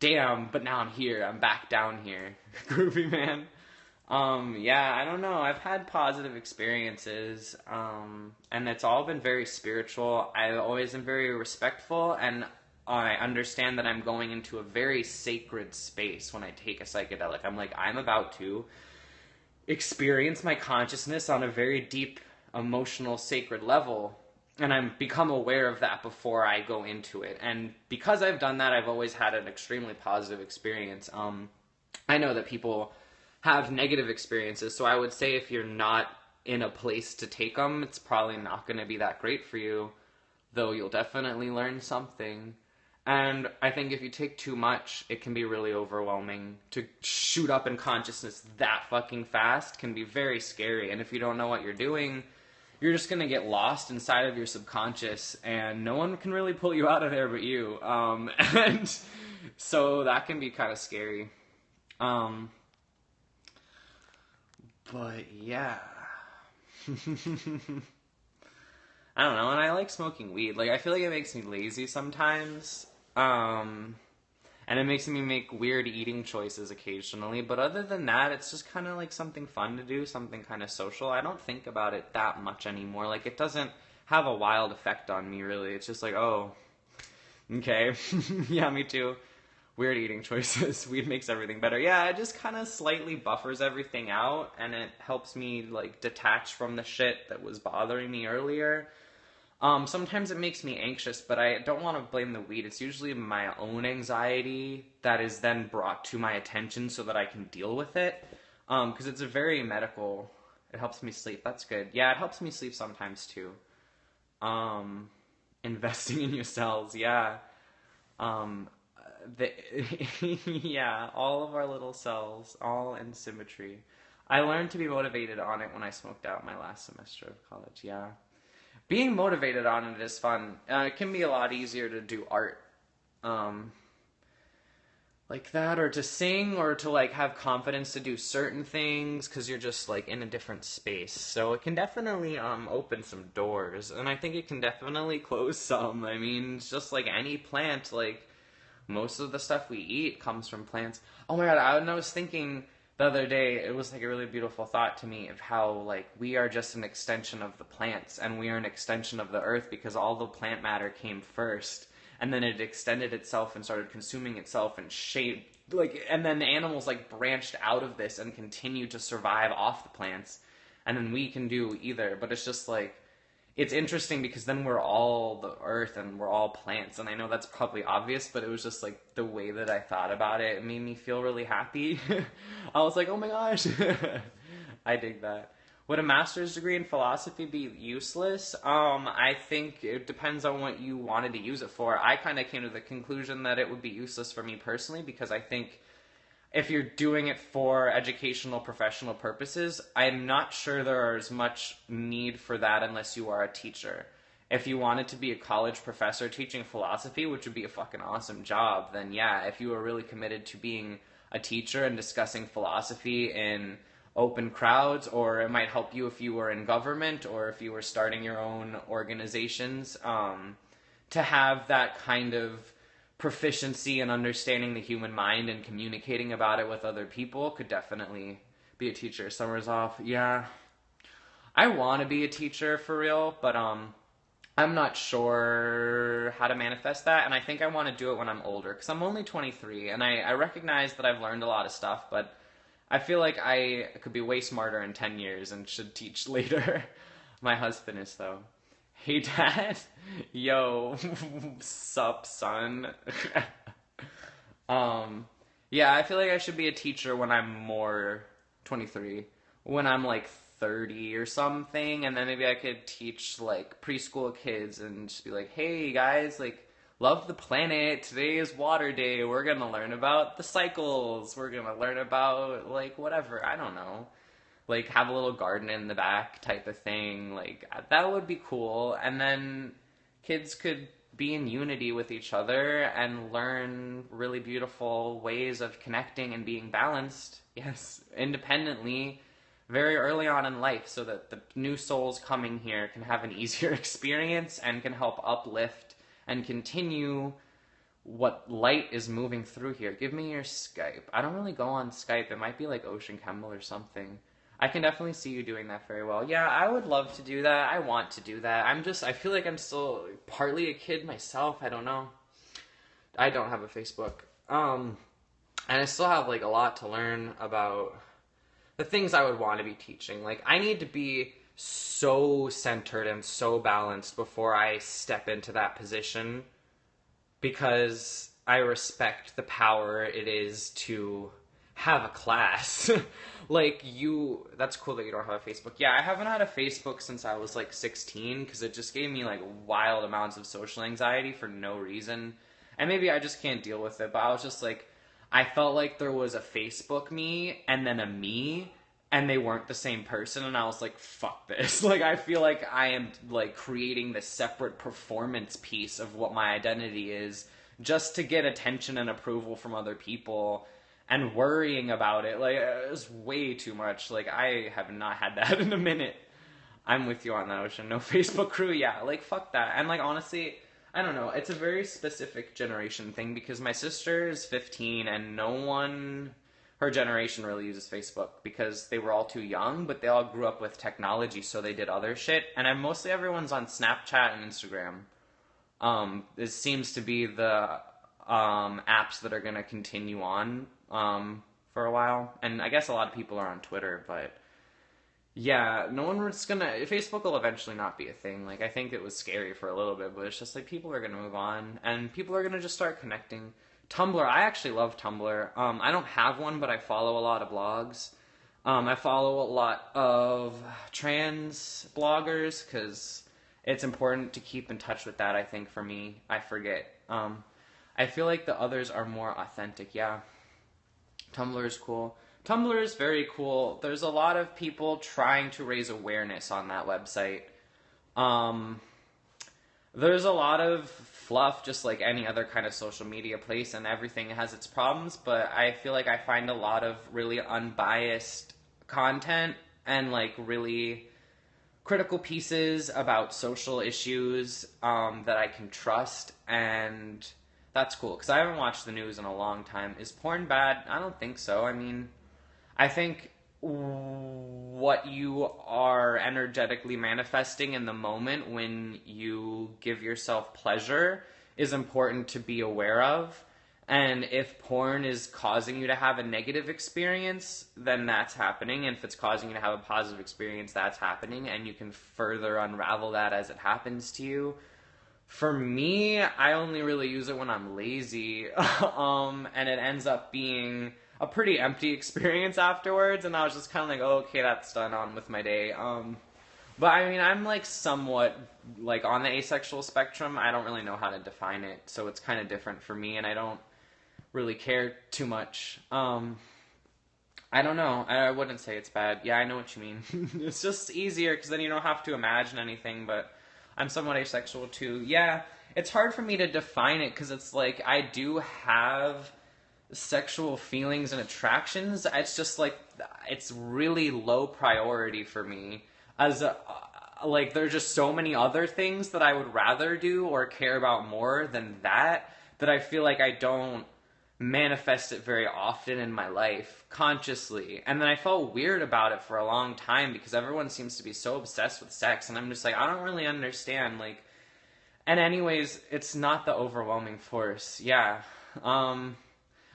Damn, but now I'm here. I'm back down here. Groovy, man. Yeah, I don't know. I've had positive experiences, and it's all been very spiritual. I've always been very respectful, and I understand that I'm going into a very sacred space when I take a psychedelic. I'm like, I'm about to experience my consciousness on a very deep, emotional, sacred level, and I'm become aware of that before I go into it. And because I've done that, I've always had an extremely positive experience. I know that people have negative experiences, so I would say if you're not in a place to take them, it's probably not going to be that great for you, though you'll definitely learn something. And I think if you take too much, it can be really overwhelming. To shoot up in consciousness that fucking fast can be very scary, and if you don't know what you're doing, you're just going to get lost inside of your subconscious, and no one can really pull you out of there but you. And so that can be kind of scary. But yeah. I don't know, and I like smoking weed. Like, I feel like it makes me lazy sometimes. And it makes me make weird eating choices occasionally. But other than that, it's just kind of like something fun to do, something kind of social. I don't think about it that much anymore. Like, it doesn't have a wild effect on me, really. It's just like, oh, okay. Yeah, me too. Weird eating choices. Weed makes everything better. Yeah, it just kind of slightly buffers everything out, and it helps me, like, detach from the shit that was bothering me earlier. Sometimes it makes me anxious, but I don't want to blame the weed. It's usually my own anxiety that is then brought to my attention so that I can deal with it. Because it's a very medical... It helps me sleep. That's good. Yeah, it helps me sleep sometimes, too. Investing in your cells, yeah. Yeah, all of our little cells, all in symmetry. I learned to be motivated on it when I smoked out my last semester of college, yeah. Being motivated on it is fun. It can be a lot easier to do art like that, or to sing, or to like have confidence to do certain things because you're just like in a different space. So it can definitely open some doors, and I think it can definitely close some. I mean, it's just like any plant, like most of the stuff we eat comes from plants. Oh my god, I was thinking the other day, it was like a really beautiful thought to me of how like we are just an extension of the plants, and we are an extension of the earth because all the plant matter came first, and then it extended itself and started consuming itself and shaped like, and then the animals like branched out of this and continued to survive off the plants, and then we can do either. But it's just like, it's interesting because then we're all the earth and we're all plants. And I know that's probably obvious, but it was just like the way that I thought about it. It made me feel really happy. I was like, oh my gosh. I dig that. Would a master's degree in philosophy be useless? I think it depends on what you wanted to use it for. I kind of came to the conclusion that it would be useless for me personally, because I think if you're doing it for educational, professional purposes, I'm not sure there is much need for that unless you are a teacher. If you wanted to be a college professor teaching philosophy, which would be a fucking awesome job, then yeah, if you were really committed to being a teacher and discussing philosophy in open crowds, or it might help you if you were in government or if you were starting your own organizations, to have that kind of proficiency in understanding the human mind and communicating about it with other people could definitely be a teacher. Summer's off. Yeah. I want to be a teacher for real, but I'm not sure how to manifest that, and I think I want to do it when I'm older, because I'm only 23, and I recognize that I've learned a lot of stuff, but I feel like I could be way smarter in 10 years and should teach later. My husband is, though. Hey, Dad. Yo. Sup, son. Yeah, I feel like I should be a teacher when I'm more 23. When I'm like 30 or something, and then maybe I could teach like preschool kids and just be like, hey guys, like, love the planet. Today is water day. We're gonna learn about the cycles. We're gonna learn about like whatever. I don't know. Like have a little garden in the back type of thing. Like that would be cool. And then kids could be in unity with each other and learn really beautiful ways of connecting and being balanced, yes, independently, very early on in life, so that the new souls coming here can have an easier experience and can help uplift and continue what light is moving through here. Give me your Skype. I don't really go on Skype. It might be like Ocean Chemical or something. I can definitely see you doing that very well. Yeah, I would love to do that. I want to do that. I feel like I'm still partly a kid myself. I don't know. I don't have a Facebook. And I still have like a lot to learn about the things I would want to be teaching. Like, I need to be so centered and so balanced before I step into that position, because I respect the power it is to have a class. Like, that's cool that you don't have a Facebook. Yeah, I haven't had a Facebook since I was like 16, because it just gave me like wild amounts of social anxiety for no reason. And maybe I just can't deal with it, but I was just like, I felt like there was a Facebook me and then a me, and they weren't the same person, and I was like, fuck this. Like, I feel like I am like creating this separate performance piece of what my identity is just to get attention and approval from other people, and worrying about it. Like, it was way too much. Like, I have not had that in a minute. I'm with you on that, Ocean. No Facebook crew, yeah, like, fuck that. And like, honestly, I don't know, it's a very specific generation thing, because my sister is 15 and no one, her generation, really uses Facebook, because they were all too young, but they all grew up with technology, so they did other shit. And mostly everyone's on Snapchat and Instagram. It seems to be the apps that are going to continue on for a while. And I guess a lot of people are on Twitter, but yeah, no one was gonna... Facebook will eventually not be a thing. Like, I think it was scary for a little bit, but it's just like, people are gonna move on, and people are gonna just start connecting. Tumblr, I actually love Tumblr. I don't have one, but I follow a lot of blogs. I follow a lot of trans bloggers, because it's important to keep in touch with that, I think, for me. I forget. I feel like the others are more authentic, yeah. Tumblr is cool. Tumblr is very cool. There's a lot of people trying to raise awareness on that website. There's a lot of fluff, just like any other kind of social media place, and everything has its problems, but I feel like I find a lot of really unbiased content and like really critical pieces about social issues that I can trust, and that's cool, because I haven't watched the news in a long time. Is porn bad? I don't think so. I mean, I think what you are energetically manifesting in the moment when you give yourself pleasure is important to be aware of. And if porn is causing you to have a negative experience, then that's happening. And if it's causing you to have a positive experience, that's happening. And you can further unravel that as it happens to you. For me, I only really use it when I'm lazy. And it ends up being a pretty empty experience afterwards, and I was just kind of like, oh, okay, that's done, on with my day. But I mean, I'm like somewhat like on the asexual spectrum. I don't really know how to define it, so it's kind of different for me, and I don't really care too much. I don't know. I wouldn't say it's bad. Yeah, I know what you mean. It's just easier, because then you don't have to imagine anything, but I'm somewhat asexual too. Yeah, it's hard for me to define it, because it's like, I do have sexual feelings and attractions. It's just like, it's really low priority for me, as like, there's just so many other things that I would rather do or care about more than that I feel like I don't manifest it very often in my life consciously. And then I felt weird about it for a long time, because everyone seems to be so obsessed with sex, and I'm just like, I don't really understand. Like, and anyways, it's not the overwhelming force. Yeah.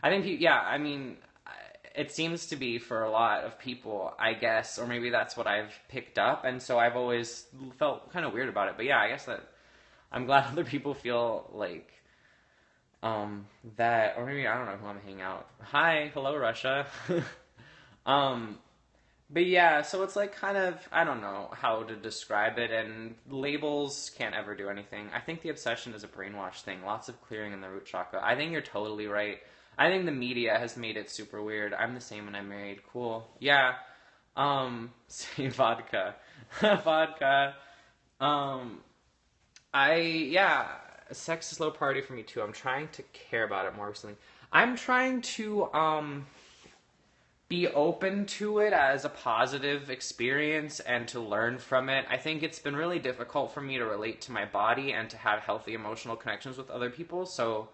I think, yeah, I mean, it seems to be for a lot of people, I guess, or maybe that's what I've picked up, and so I've always felt kind of weird about it. But yeah, I guess that I'm glad other people feel like that, or maybe, I don't know who I'm hanging out. Hi, hello, Russia. But yeah, so it's like kind of, I don't know how to describe it, and labels can't ever do anything. I think the obsession is a brainwash thing, lots of clearing in the root chakra. I think you're totally right. I think the media has made it super weird. I'm the same when I'm married. Cool. Yeah. Say vodka. Vodka. Yeah. sex is low priority for me too. I'm trying to care about it more recently. I'm trying to be open to it as a positive experience and to learn from it. I think it's been really difficult for me to relate to my body and to have healthy emotional connections with other people. So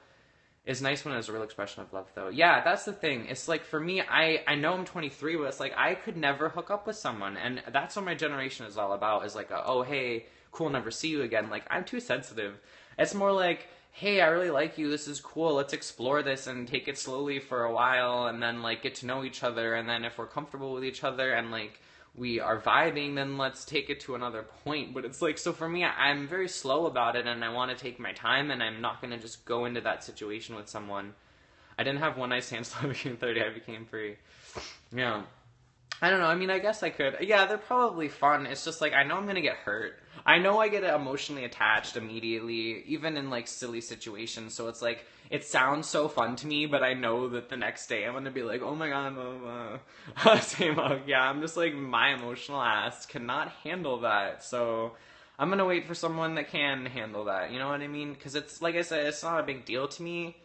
it's nice when there's a real expression of love, though. Yeah, that's the thing. It's like, for me, I know I'm 23, but it's like, I could never hook up with someone. And that's what my generation is all about, is like, oh, hey, cool, never see you again. Like, I'm too sensitive. It's more like, hey, I really like you, this is cool, let's explore this and take it slowly for a while, and then, like, get to know each other, and then if we're comfortable with each other, and, like, we are vibing, then let's take it to another point. But it's like, so for me, I'm very slow about it, and I want to take my time, and I'm not going to just go into that situation with someone. I didn't have one night stands until I became 30, I became free. Yeah. I don't know, I mean, I guess I could. Yeah, they're probably fun. It's just like, I know I'm gonna get hurt. I know I get emotionally attached immediately, even in, like, silly situations. So it's like, it sounds so fun to me, but I know that the next day I'm gonna be like, oh my god, same mug. Yeah, I'm just like, my emotional ass cannot handle that. So I'm gonna wait for someone that can handle that. You know what I mean? Because it's, like I said, it's not a big deal to me.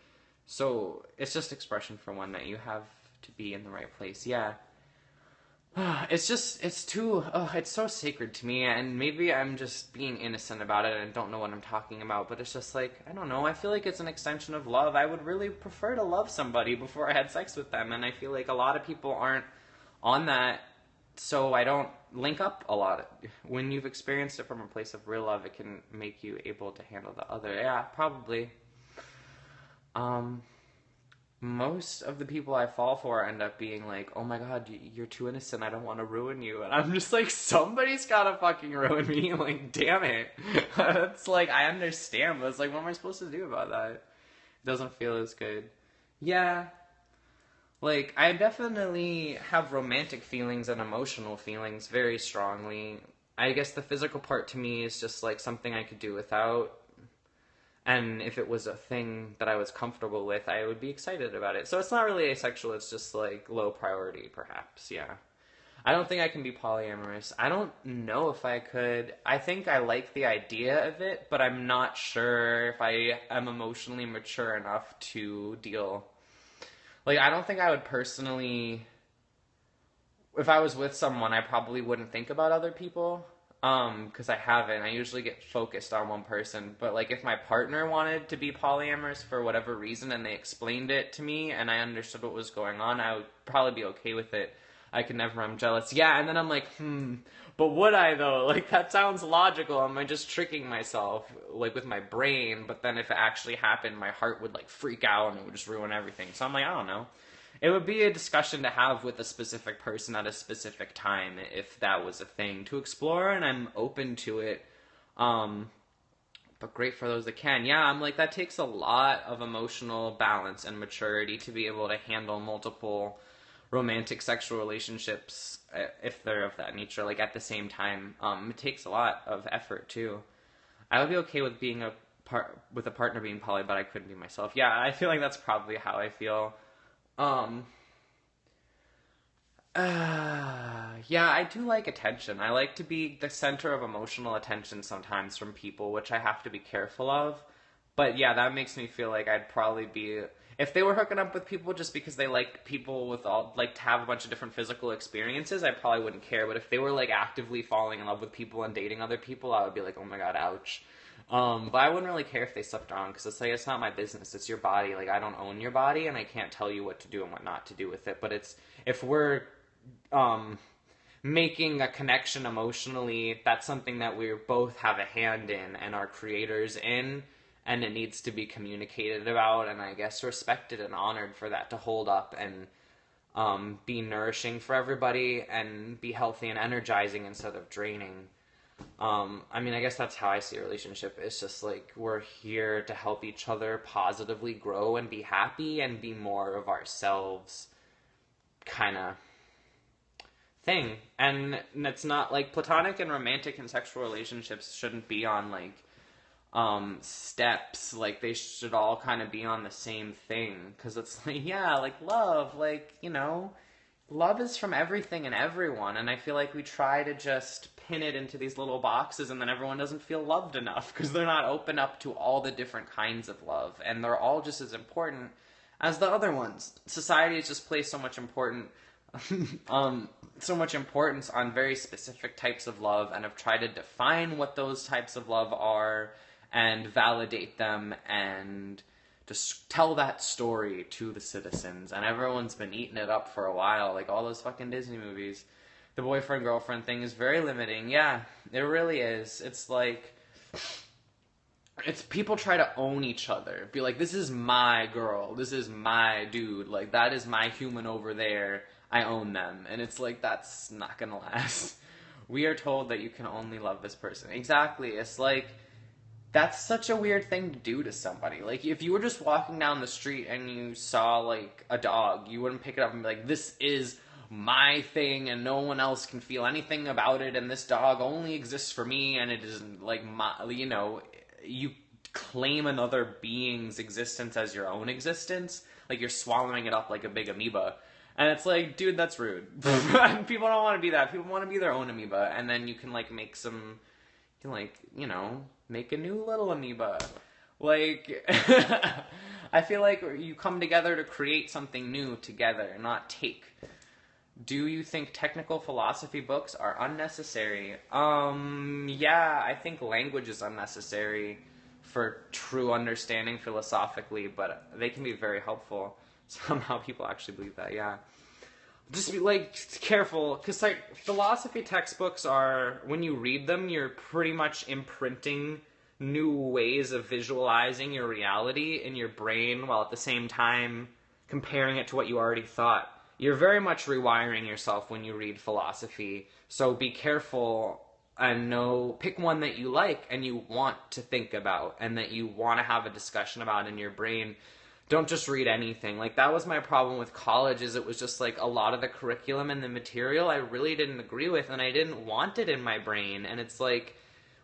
So it's just expression for one that you have to be in the right place. Yeah. It's just, it's so sacred to me, and maybe I'm just being innocent about it and don't know what I'm talking about, but it's just like, I don't know, I feel like it's an extension of love. I would really prefer to love somebody before I had sex with them, and I feel like a lot of people aren't on that, so I don't link up a lot. When you've experienced it from a place of real love, it can make you able to handle the other. Yeah, probably. Most of the people I fall for end up being like, oh my god, you're too innocent, I don't want to ruin you. And I'm just like, somebody's gotta fucking ruin me. Like, damn it. It's like, I understand, but it's like, what am I supposed to do about that? It doesn't feel as good. Yeah. Like, I definitely have romantic feelings and emotional feelings very strongly. I guess the physical part to me is just like something I could do without. And if it was a thing that I was comfortable with, I would be excited about it. So it's not really asexual, it's just like low priority, perhaps, yeah. I don't think I can be polyamorous. I don't know if I could. I think I like the idea of it, but I'm not sure if I am emotionally mature enough to deal. Like, I don't think I would personally... If I was with someone, I probably wouldn't think about other people. Because I haven't. I usually get focused on one person. But, like, if my partner wanted to be polyamorous for whatever reason and they explained it to me and I understood what was going on, I would probably be okay with it. I could never, I'm jealous. Yeah, and then I'm like, but would I, though? Like, that sounds logical. Am I just tricking myself, like, with my brain? But then if it actually happened, my heart would, like, freak out and it would just ruin everything. So I'm like, I don't know. It would be a discussion to have with a specific person at a specific time if that was a thing to explore, and I'm open to it. But great for those that can. Yeah, I'm like, that takes a lot of emotional balance and maturity to be able to handle multiple romantic sexual relationships, if they're of that nature, like, at the same time. It takes a lot of effort, too. I would be okay with being with a partner being poly, but I couldn't be myself. Yeah, I feel like that's probably how I feel. Yeah, I do like attention. I like to be the center of emotional attention sometimes from people, which I have to be careful of. But yeah, that makes me feel like I'd probably be... If they were hooking up with people just because they like people with all... Like, to have a bunch of different physical experiences, I probably wouldn't care. But if they were, like, actively falling in love with people and dating other people, I would be like, oh my god, ouch. But I wouldn't really care if they slept on, because it's like, it's not my business, it's your body. Like, I don't own your body, and I can't tell you what to do and what not to do with it. But it's, if we're making a connection emotionally, that's something that we both have a hand in and are creators in, and it needs to be communicated about, and I guess respected and honored for that to hold up and be nourishing for everybody and be healthy and energizing instead of draining. I mean, I guess that's how I see a relationship. It's just like, we're here to help each other positively grow and be happy and be more of ourselves kind of thing. And it's not like platonic and romantic and sexual relationships shouldn't be on like steps. Like, they should all kind of be on the same thing, because it's like, yeah, like love, like, you know, love is from everything and everyone, and I feel like we try to just pin it into these little boxes, and then everyone doesn't feel loved enough because they're not open up to all the different kinds of love, and they're all just as important as the other ones. Society has just placed so much importance on very specific types of love, and have tried to define what those types of love are and validate them and just tell that story to the citizens. And everyone's been eating it up for a while, like all those fucking Disney movies. The boyfriend-girlfriend thing is very limiting. Yeah, it really is. It's like, it's people try to own each other. Be like, this is my girl. This is my dude. Like, that is my human over there. I own them. And it's like, that's not gonna last. We are told that you can only love this person. Exactly. It's like, that's such a weird thing to do to somebody. Like, if you were just walking down the street and you saw, like, a dog, you wouldn't pick it up and be like, this is my thing and no one else can feel anything about it, and this dog only exists for me, and it isn't, like, my, you know, you claim another being's existence as your own existence. Like, you're swallowing it up like a big amoeba. And it's like, dude, that's rude. People don't want to be that. People want to be their own amoeba, and then you can, like, make some, you can, like, you know, make a new little amoeba. Like, I feel like you come together to create something new together, not take. Do you think technical philosophy books are unnecessary? Yeah, I think language is unnecessary for true understanding philosophically, but they can be very helpful. Somehow people actually believe that, yeah. Just be, like, careful, because, like, philosophy textbooks are, when you read them, you're pretty much imprinting new ways of visualizing your reality in your brain, while at the same time comparing it to what you already thought. You're very much rewiring yourself when you read philosophy, so be careful and pick one that you like and you want to think about and that you want to have a discussion about in your brain. Don't just read anything. Like, that was my problem with college, is it was just, like, a lot of the curriculum and the material I really didn't agree with, and I didn't want it in my brain. And it's like,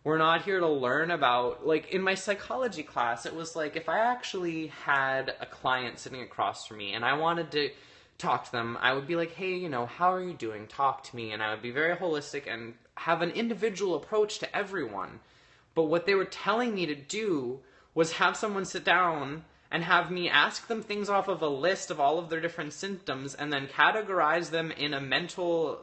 we're not here to learn about, like, in my psychology class, it was like, if I actually had a client sitting across from me and I wanted to talk to them, I would be like, hey, you know, how are you doing? Talk to me. And I would be very holistic and have an individual approach to everyone. But what they were telling me to do was have someone sit down and have me ask them things off of a list of all of their different symptoms, and then categorize them in a mental,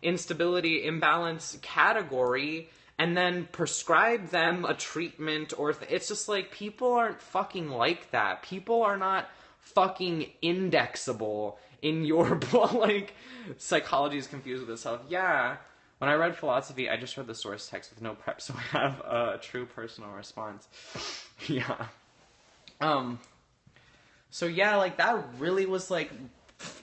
instability, imbalance category, and then prescribe them a treatment, or it's just like, people aren't fucking like that. People are not fucking indexable in your, like, psychology is confused with itself. Yeah. When I read philosophy, I just read the source text with no prep, so I have a true personal response. Yeah. So yeah, like, that really was, like,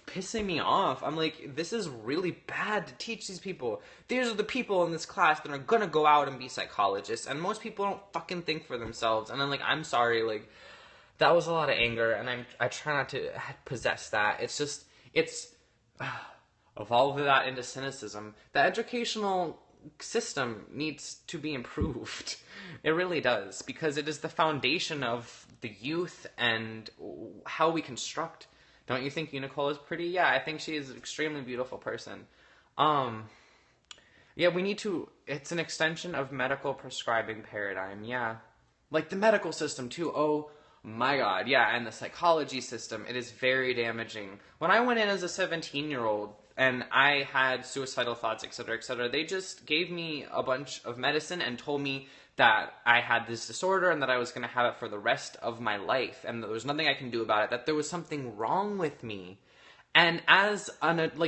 pissing me off. I'm like, this is really bad to teach these people. These are the people in this class that are gonna go out and be psychologists, and most people don't fucking think for themselves. And I'm like, I'm sorry, like, that was a lot of anger, and I try not to possess that. It's just, evolve that into cynicism. The educational system needs to be improved. It really does, because it is the foundation of the youth and how we construct. Don't you think UNICULT is pretty? Yeah, I think she is an extremely beautiful person. Yeah, we need to, it's an extension of medical prescribing paradigm, yeah. Like the medical system too, oh my god, yeah, and the psychology system, it is very damaging. When I went in as a 17-year-old, and I had suicidal thoughts, etc., they just gave me a bunch of medicine and told me that I had this disorder and that I was going to have it for the rest of my life, and there was nothing I can do about it, that there was something wrong with me. And as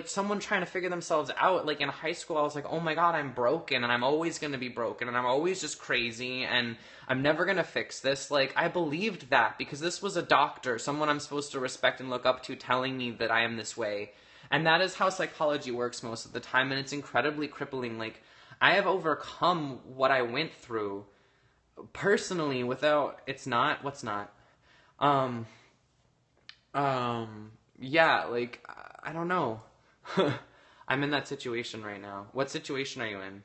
someone trying to figure themselves out, like in high school, I was like, oh my god, I'm broken, and I'm always going to be broken, and I'm always just crazy, and I'm never going to fix this. Like, I believed that because this was a doctor, someone I'm supposed to respect and look up to, telling me that I am this way. And that is how psychology works most of the time, and it's incredibly crippling. Like, I have overcome what I went through personally without, yeah, like, I don't know. I'm in that situation right now. What situation are you in?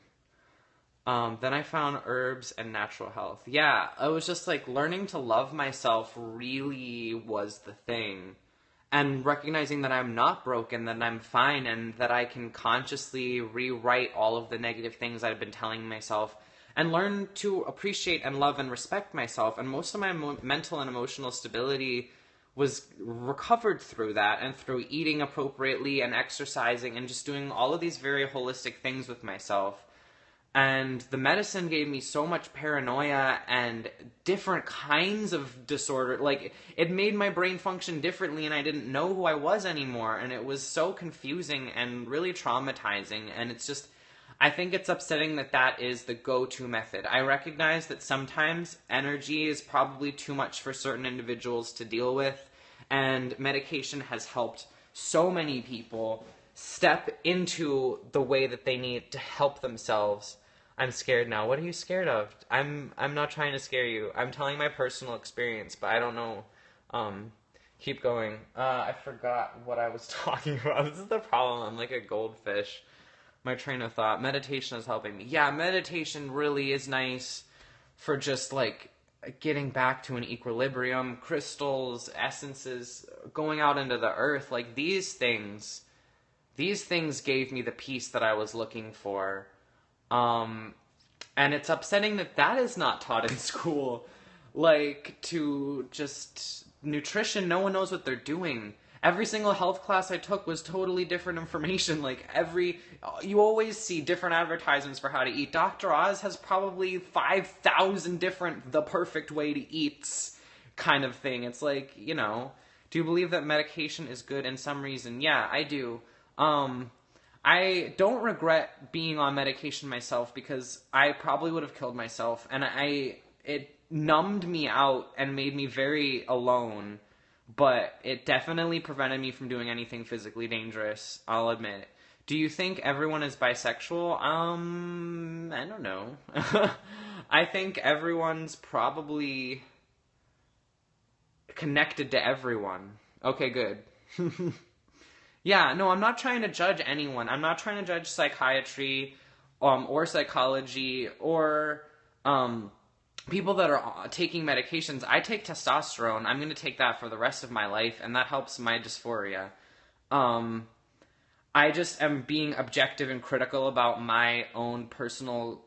Then I found herbs and natural health. Yeah, I was just like, learning to love myself really was the thing. and recognizing that I'm not broken, that I'm fine, and that I can consciously rewrite all of the negative things I've been telling myself and learn to appreciate and love and respect myself. And most of my mental and emotional stability was recovered through that, and through eating appropriately and exercising and just doing all of these very holistic things with myself. And the medicine gave me so much paranoia and different kinds of disorder. Like, it made my brain function differently, and I didn't know who I was anymore. And it was so confusing and really traumatizing. And it's just, I think it's upsetting that that is the go-to method. I recognize that sometimes energy is probably too much for certain individuals to deal with. And medication has helped so many people step into the way that they need to help themselves. I'm scared now. What are you scared of? I'm not trying to scare you. I'm telling my personal experience, but I don't know. Keep going. I forgot what I was talking about. This is the problem. I'm like a goldfish. My train of thought. Meditation is helping me. Yeah, meditation really is nice for just like getting back to an equilibrium. Crystals, essences, going out into the earth. Like these things gave me the peace that I was looking for. And it's upsetting that that is not taught in school. Like, to just nutrition, no one knows what they're doing. Every single health class I took was totally different information. Like, you always see different advertisements for how to eat. Dr. Oz has probably 5,000 different the perfect way to eat kind of thing. It's like, you know, do you believe that medication is good in some reason? Yeah, I do. I don't regret being on medication myself, because I probably would have killed myself, and it numbed me out and made me very alone, but it definitely prevented me from doing anything physically dangerous, I'll admit. Do you think everyone is bisexual? I don't know. I think everyone's probably connected to everyone. Okay, good. Yeah, no, I'm not trying to judge anyone. I'm not trying to judge psychiatry, or psychology, or people that are taking medications. I take testosterone. I'm going to take that for the rest of my life, and that helps my dysphoria. I just am being objective and critical about my own personal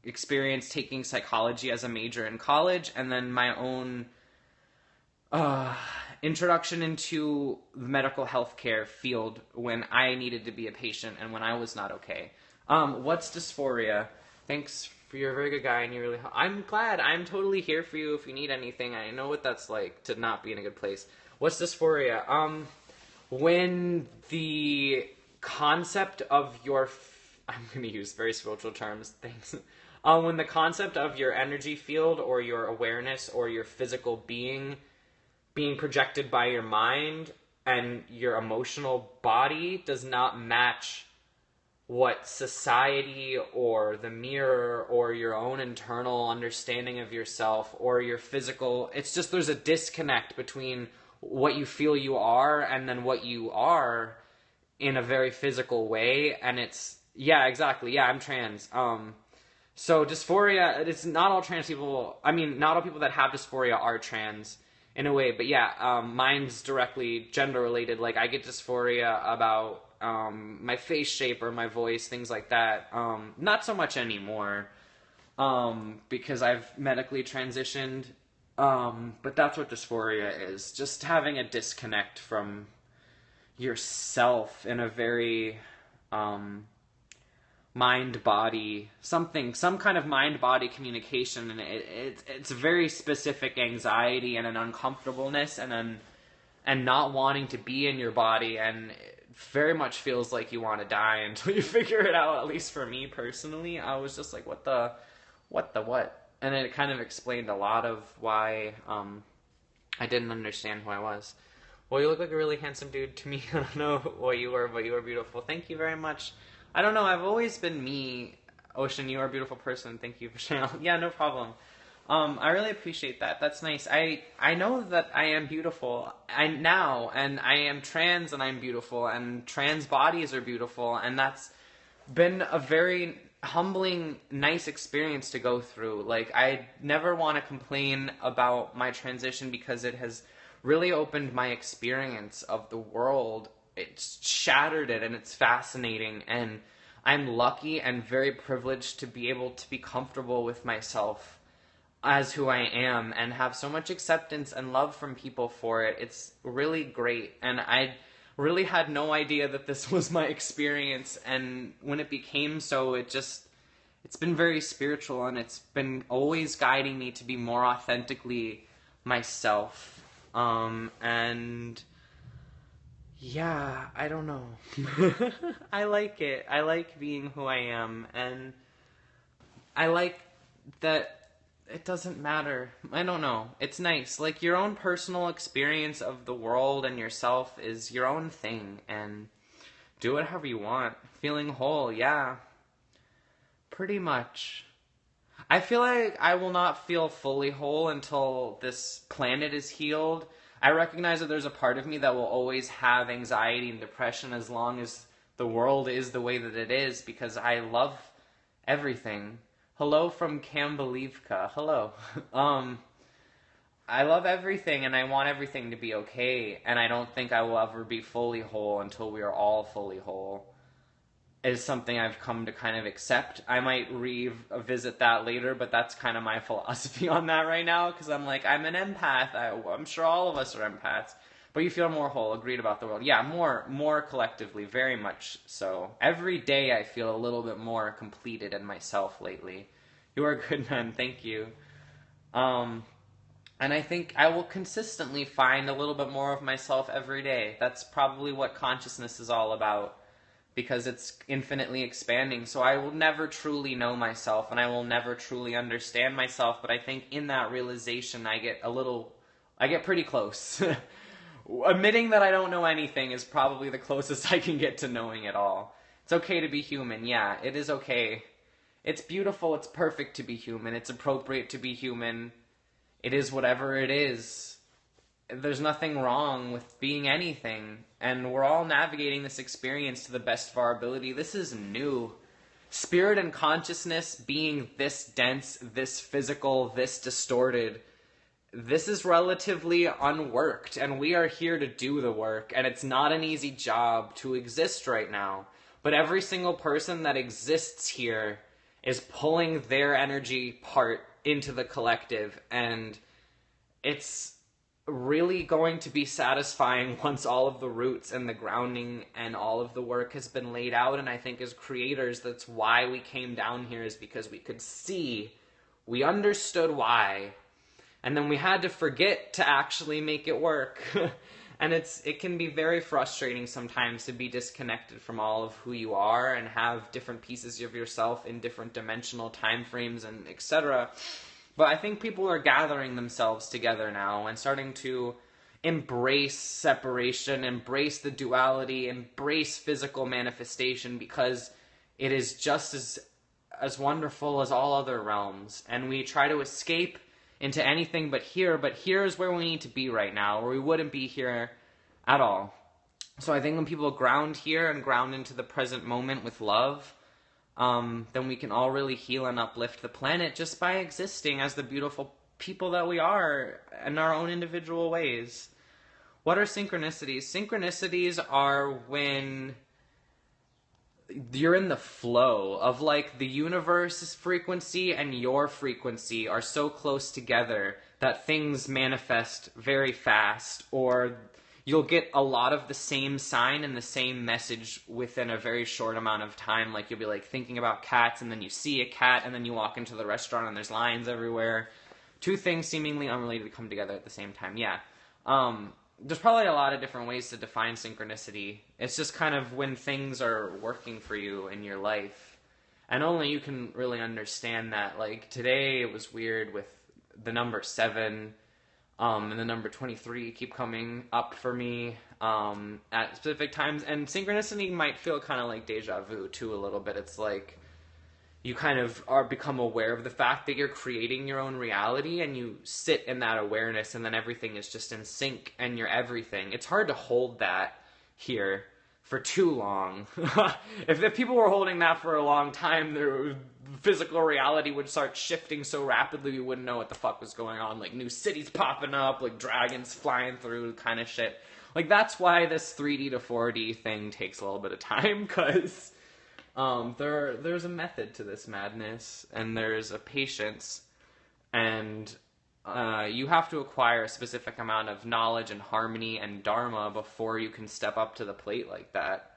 experience taking psychology as a major in college, and then my own introduction into the medical healthcare field when I needed to be a patient and when I was not okay. What's dysphoria? Thanks, you're a very good guy, and you really I'm glad. I'm totally here for you if you need anything. I know what that's like to not be in a good place. What's dysphoria? When the concept of your I'm going to use very spiritual terms. Thanks. When the concept of your energy field or your awareness or your physical being projected by your mind and your emotional body does not match what society or the mirror or your own internal understanding of yourself or your physical, it's just there's a disconnect between what you feel you are and then what you are in a very physical way. And it's, yeah, exactly. Yeah, I'm trans. So dysphoria, it's not all trans people, I mean, not all people that have dysphoria are trans in a way, but yeah, mine's directly gender related. Like, I get dysphoria about my face shape or my voice, things like that. Not so much anymore, because I've medically transitioned. But that's what dysphoria is. Just having a disconnect from yourself in a very mind-body, some kind of mind-body communication, and it's a very specific anxiety and an uncomfortableness and not wanting to be in your body, and it very much feels like you want to die until you figure it out. At least for me personally, I was just like, what? And it kind of explained a lot of why I didn't understand who I was. Well, you look like a really handsome dude to me. I don't know what you were, but you were beautiful. Thank you very much. I don't know, I've always been me. Ocean, you are a beautiful person. Thank you for sharing. Yeah, no problem. I really appreciate that. That's nice. I know that I am beautiful and I am trans and I'm beautiful, and trans bodies are beautiful, and that's been a very humbling, nice experience to go through. Like, I never want to complain about my transition because it has really opened my experience of the world. It's shattered it, and it's fascinating, and I'm lucky and very privileged to be able to be comfortable with myself as who I am and have so much acceptance and love from people for it. It's really great, and I really had no idea that this was my experience, and when it became so, it's been very spiritual, and it's been always guiding me to be more authentically myself. And yeah, I don't know. I like it. I like being who I am, and I like that it doesn't matter. I don't know. It's nice. Like, your own personal experience of the world and yourself is your own thing, and do it however you want. Feeling whole, yeah. Pretty much. I feel like I will not feel fully whole until this planet is healed. I recognize that there's a part of me that will always have anxiety and depression as long as the world is the way that it is, because I love everything. Hello from Kambalivka. Hello. I love everything, and I want everything to be okay, and I don't think I will ever be fully whole until we are all fully whole. Is something I've come to kind of accept. I might revisit that later, but that's kind of my philosophy on that right now, because I'm like, I'm an empath. I'm sure all of us are empaths. But you feel more whole, agreed about the world. Yeah, more collectively, very much so. Every day I feel a little bit more completed in myself lately. You are a good man, thank you. And I think I will consistently find a little bit more of myself every day. That's probably what consciousness is all about, because it's infinitely expanding. So I will never truly know myself, and I will never truly understand myself, but I think in that realization I get pretty close. Admitting that I don't know anything is probably the closest I can get to knowing it all. It's okay to be human, yeah, it is okay. It's beautiful, it's perfect to be human, it's appropriate to be human. It is whatever it is. There's nothing wrong with being anything, and we're all navigating this experience to the best of our ability. This is new. Spirit and consciousness being this dense, this physical, this distorted, this is relatively unworked, and we are here to do the work, and it's not an easy job to exist right now. But every single person that exists here is pulling their energy part into the collective, and it's really going to be satisfying once all of the roots and the grounding and all of the work has been laid out. And I think as creators, that's why we came down here, is because we could see, we understood why, and then we had to forget to actually make it work. And it can be very frustrating sometimes to be disconnected from all of who you are and have different pieces of yourself in different dimensional time frames and etc. But I think people are gathering themselves together now and starting to embrace separation, embrace the duality, embrace physical manifestation, because it is just as wonderful as all other realms. And we try to escape into anything but here is where we need to be right now, or we wouldn't be here at all. So I think when people ground here and ground into the present moment with love, then we can all really heal and uplift the planet just by existing as the beautiful people that we are in our own individual ways. What are synchronicities? Synchronicities are when you're in the flow of, like, the universe's frequency and your frequency are so close together that things manifest very fast, or you'll get a lot of the same sign and the same message within a very short amount of time. Like, you'll be, like, thinking about cats, and then you see a cat, and then you walk into the restaurant and there's lines everywhere. Two things seemingly unrelated come together at the same time. Yeah. There's probably a lot of different ways to define synchronicity. It's just kind of when things are working for you in your life. And only you can really understand that. Like, today it was weird with the number 7 and the number 23 keep coming up for me at specific times. And synchronicity might feel kind of like deja vu, too, a little bit. It's like you kind of become aware of the fact that you're creating your own reality, and you sit in that awareness, and then everything is just in sync, and you're everything. It's hard to hold that here for too long. If people were holding that for a long time, their physical reality would start shifting so rapidly we wouldn't know what the fuck was going on. Like new cities popping up, like dragons flying through kind of shit. Like that's why this 3D to 4D thing takes a little bit of time, because there's a method to this madness, and there's a patience, and you have to acquire a specific amount of knowledge and harmony and dharma before you can step up to the plate like that.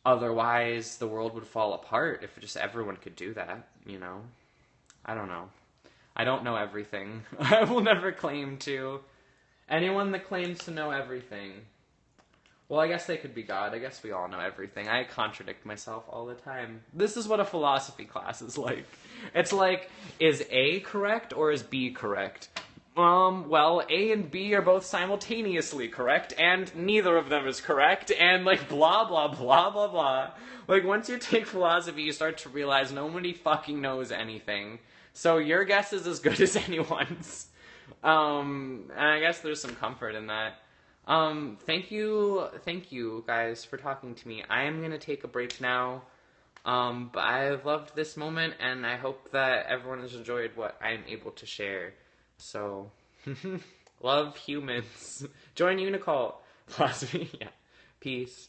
Otherwise, the world would fall apart if just everyone could do that, you know? I don't know. I don't know everything. I will never claim to. Anyone that claims to know everything, well, I guess they could be God. I guess we all know everything. I contradict myself all the time. This is what a philosophy class is like. It's like, is A correct or is B correct? Well, A and B are both simultaneously correct, and neither of them is correct, and like blah, blah, blah, blah, blah. Like, once you take philosophy, you start to realize nobody fucking knows anything. So your guess is as good as anyone's. And I guess there's some comfort in that. Thank you guys for talking to me. I am gonna take a break now. But I've loved this moment, and I hope that everyone has enjoyed what I'm able to share. So, love humans. Join UNICULT. Philosophy, yeah. Peace.